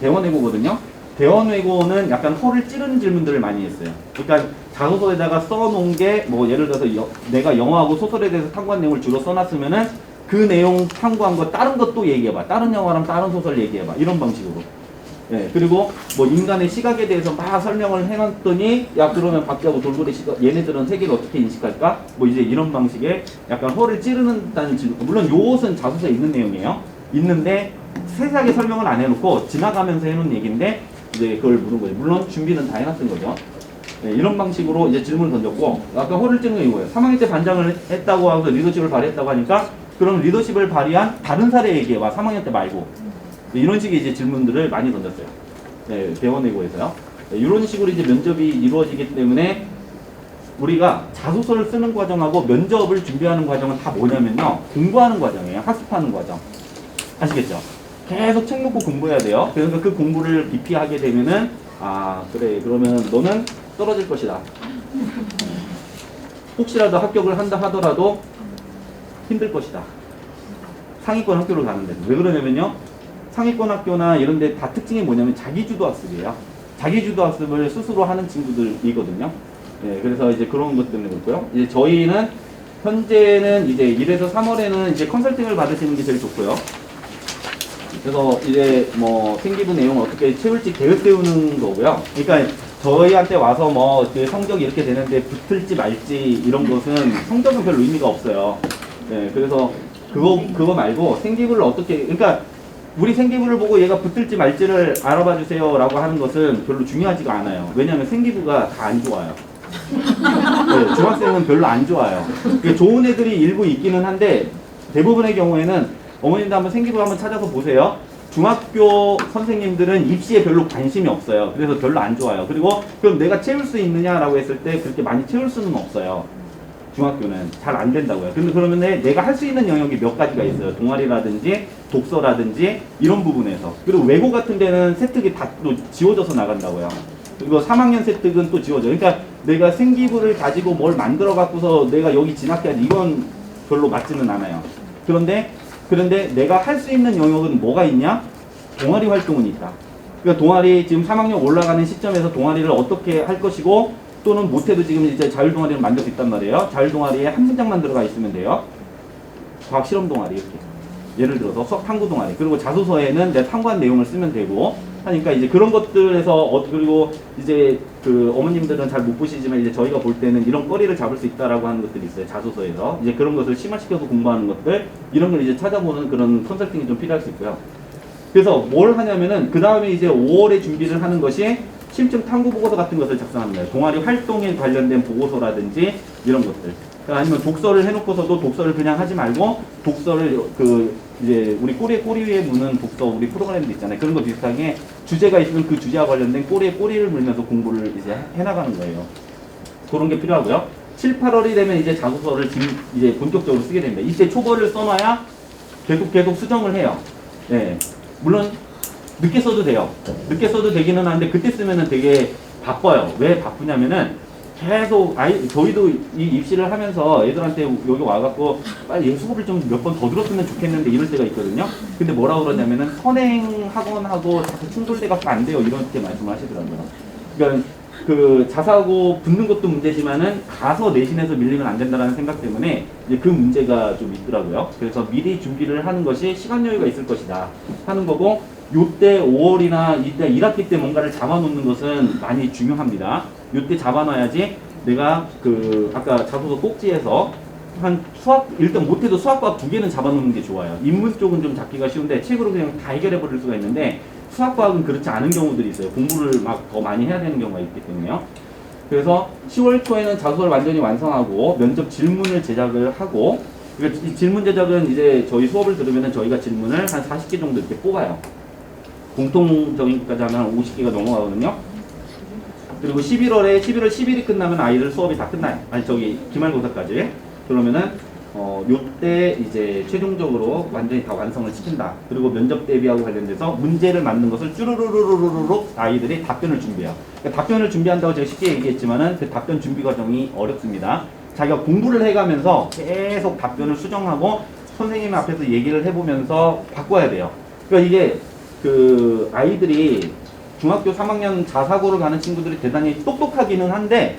대원외고거든요. 대원외고는 약간 허를 찌르는 질문들을 많이 했어요. 그러니까 자소서에다가 써놓은 게 뭐 예를 들어서 내가 영어하고 소설에 대해서 탐구한 내용을 주로 써놨으면은 그 내용 탐구한 거 다른 것도 얘기해봐. 다른 영화랑 다른 소설 얘기해봐. 이런 방식으로. 예, 그리고 뭐 인간의 시각에 대해서 막 설명을 해놨더니 야 그러면 박쥐하고 돌고래 시각 얘네들은 세계를 어떻게 인식할까? 뭐 이제 이런 방식의 약간 허를 찌르는다는 질문. 물론 요것은 자소서에 있는 내용이에요. 있는데 세세하게 설명을 안 해놓고 지나가면서 해놓은 얘기인데 이제 그걸 물은 거죠. 물론 준비는 다 해놨던 거죠. 예, 이런 방식으로 이제 질문을 던졌고 아까 허를 찌르는 게 이거예요. 3학년 때 반장을 했다고 하고 리더십을 발휘했다고 하니까 그럼 리더십을 발휘한 다른 사례 얘기해봐. 3학년 때 말고. 이런 식의 이제 질문들을 많이 던졌어요. 네, 대원외고에서요. 네, 이런 식으로 이제 면접이 이루어지기 때문에 우리가 자소서를 쓰는 과정하고 면접을 준비하는 과정은 다 뭐냐면요. 공부하는 과정이에요. 학습하는 과정. 아시겠죠? 계속 책 놓고 공부해야 돼요. 그러니까 그 공부를 깊이 하게 되면은 그래 그러면 너는 떨어질 것이다. 혹시라도 합격을 한다 하더라도 힘들 것이다. 상위권 학교를 가는데 왜 그러냐면요. 상위권 학교나 이런 데 다 특징이 뭐냐면 자기주도 학습이에요. 자기주도 학습을 스스로 하는 친구들이거든요. 예, 그래서 이제 그런 것 때문에 그렇고요. 이제 저희는 현재는 이제 1에서 3월에는 이제 컨설팅을 받으시는 게 제일 좋고요. 그래서 이제 뭐 생기부 내용을 어떻게 채울지 계획 세우는 거고요. 그러니까 저희한테 와서 뭐 그 성적이 이렇게 되는데 붙을지 말지 이런 것은 성적은 별로 의미가 없어요. 예, 그래서 그거 말고 생기부를 어떻게 그러니까 우리 생기부를 보고 얘가 붙을지 말지를 알아봐 주세요 라고 하는 것은 별로 중요하지가 않아요. 왜냐하면 생기부가 다 안 좋아요. 네, 중학생은 별로 안 좋아요. 좋은 애들이 일부 있기는 한데 대부분의 경우에는 어머님도 한번 생기부 한번 찾아서 보세요. 중학교 선생님들은 입시에 별로 관심이 없어요. 그래서 별로 안 좋아요. 그리고 그럼 내가 채울 수 있느냐라고 했을 때 그렇게 많이 채울 수는 없어요. 중학교는 잘 안 된다고요. 근데 그러면 내가 할 수 있는 영역이 몇 가지가 있어요. 동아리라든지 독서라든지 이런 부분에서. 그리고 외고 같은 데는 세특이 다 또 지워져서 나간다고요. 그리고 3학년 세특은 또 지워져. 그러니까 내가 생기부를 가지고 뭘 만들어 갖고서 내가 여기 진학해야지 이건 별로 맞지는 않아요. 그런데 내가 할 수 있는 영역은 뭐가 있냐? 동아리 활동은 있다. 그러니까 동아리 지금 3학년 올라가는 시점에서 동아리를 어떻게 할 것이고 또는 못해도 지금 이제 자율동아리를 만들 수 있단 말이에요. 자율동아리에 한 문장만 들어가 있으면 돼요. 과학 실험 동아리 이렇게. 예를 들어서 수학 탐구 동아리. 그리고 자소서에는 내 탐구한 내용을 쓰면 되고 하니까 이제 그런 것들에서 그리고 이제 그 어머님들은 잘 못 보시지만 이제 저희가 볼 때는 이런 거리를 잡을 수 있다라고 하는 것들이 있어요. 자소서에서. 이제 그런 것을 심화시켜서 공부하는 것들 이런 걸 이제 찾아보는 그런 컨설팅이 좀 필요할 수 있고요. 그래서 뭘 하냐면은 그 다음에 이제 5월에 준비를 하는 것이 심층 탐구 보고서 같은 것을 작성합니다. 동아리 활동에 관련된 보고서라든지 이런 것들. 아니면 독서를 해놓고서도 독서를 그냥 하지 말고 독서를 이제 우리 꼬리 위에 무는 독서 우리 프로그램도 있잖아요. 그런 거 비슷하게 주제가 있으면 그 주제와 관련된 꼬리를 물면서 공부를 이제 해나가는 거예요. 그런 게 필요하고요. 7, 8월이 되면 이제 자소서를 이제 본격적으로 쓰게 됩니다. 이때 초벌을 써놔야 계속 수정을 해요. 네. 물론 늦게 써도 돼요. 늦게 써도 되기는 하는데 그때 쓰면은 되게 바빠요. 왜 바쁘냐면은 계속 저희도 이 입시를 하면서 애들한테 여기 와갖고 빨리 얘 수업을 좀 몇 번 더 들었으면 좋겠는데 이럴 때가 있거든요. 근데 뭐라고 그러냐면은 선행 학원하고 자꾸 충돌돼갖고 안 돼요. 이렇게 말씀을 하시더라고요. 그러니까 그 자사고 붙는 것도 문제지만은 가서 내신에서 밀리면 안 된다는 생각 때문에 이제 그 문제가 좀 있더라고요. 그래서 미리 준비를 하는 것이 시간 여유가 있을 것이다 하는 거고, 요때 5월이나 이때 1학기 때 뭔가를 잡아놓는 것은 많이 중요합니다. 요때 잡아놔야지 내가 그 아까 자소서 꼭지에서 한 수학 일단 못해도 수학과학 2개는 잡아놓는 게 좋아요. 인문 쪽은 좀 잡기가 쉬운데 책으로 그냥 다 해결해 버릴 수가 있는데 수학과학은 그렇지 않은 경우들이 있어요. 공부를 막 더 많이 해야 되는 경우가 있기 때문에요. 그래서 10월 초에는 자소서를 완전히 완성하고 면접 질문을 제작을 하고, 이 질문 제작은 이제 저희 수업을 들으면 저희가 질문을 한 40개 정도 이렇게 뽑아요. 공통적인 것까지 하면 50개가 넘어가거든요. 그리고 11월 10일이 끝나면 아이들 수업이 다 끝나요. 아니 기말고사까지. 그러면은 요때 이제 최종적으로 완전히 다 완성을 시킨다. 그리고 면접 대비하고 관련돼서 문제를 만든 것을 쭈루루루루루루 아이들이 답변을 준비해요. 그러니까 답변을 준비한다고 제가 쉽게 얘기했지만은 그 답변 준비 과정이 어렵습니다. 자기가 공부를 해가면서 계속 답변을 수정하고 선생님 앞에서 얘기를 해보면서 바꿔야 돼요. 그러니까 이게 그 아이들이 중학교 3학년 자사고를 가는 친구들이 대단히 똑똑하기는 한데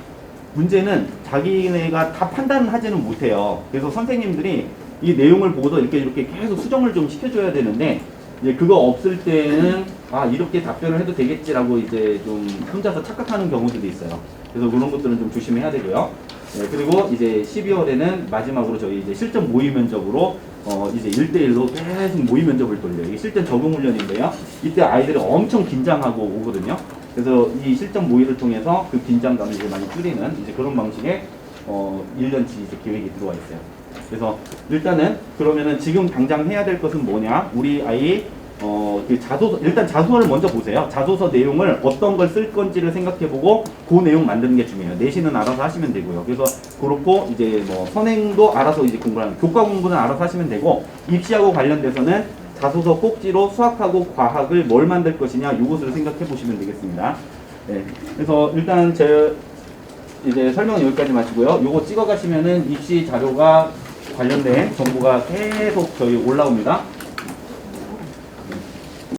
문제는 자기네가 다 판단을 하지는 못해요. 그래서 선생님들이 이 내용을 보고도 이렇게 계속 수정을 좀 시켜줘야 되는데 이제 그거 없을 때는 아 이렇게 답변을 해도 되겠지라고 이제 좀 혼자서 착각하는 경우들이 있어요. 그래서 그런 것들은 좀 조심해야 되고요. 네, 그리고 이제 12월에는 마지막으로 저희 이제 실전 모의 면접으로 이제 1대1로 계속 모의 면접을 돌려요. 이게 실전 적응 훈련인데요. 이때 아이들이 엄청 긴장하고 오거든요. 그래서 이 실전 모의를 통해서 그 긴장감을 이제 많이 줄이는 이제 그런 방식의 1년치 이제 계획이 들어와 있어요. 그래서 일단은 그러면은 지금 당장 해야 될 것은 뭐냐? 우리 아이 그 일단 자소서를 먼저 보세요. 자소서 내용을 어떤 걸 쓸 건지를 생각해보고 그 내용 만드는 게 중요해요. 내신은 알아서 하시면 되고요. 그래서 그렇고 이제 뭐 선행도 알아서 이제 공부하는 교과 공부는 알아서 하시면 되고 입시하고 관련돼서는 자소서 꼭지로 수학하고 과학을 뭘 만들 것이냐 이것을 생각해 보시면 되겠습니다. 네. 그래서 일단 제 이제 설명은 여기까지 마치고요. 요거 찍어 가시면은 입시 자료가 관련된 정보가 계속 저희 올라옵니다.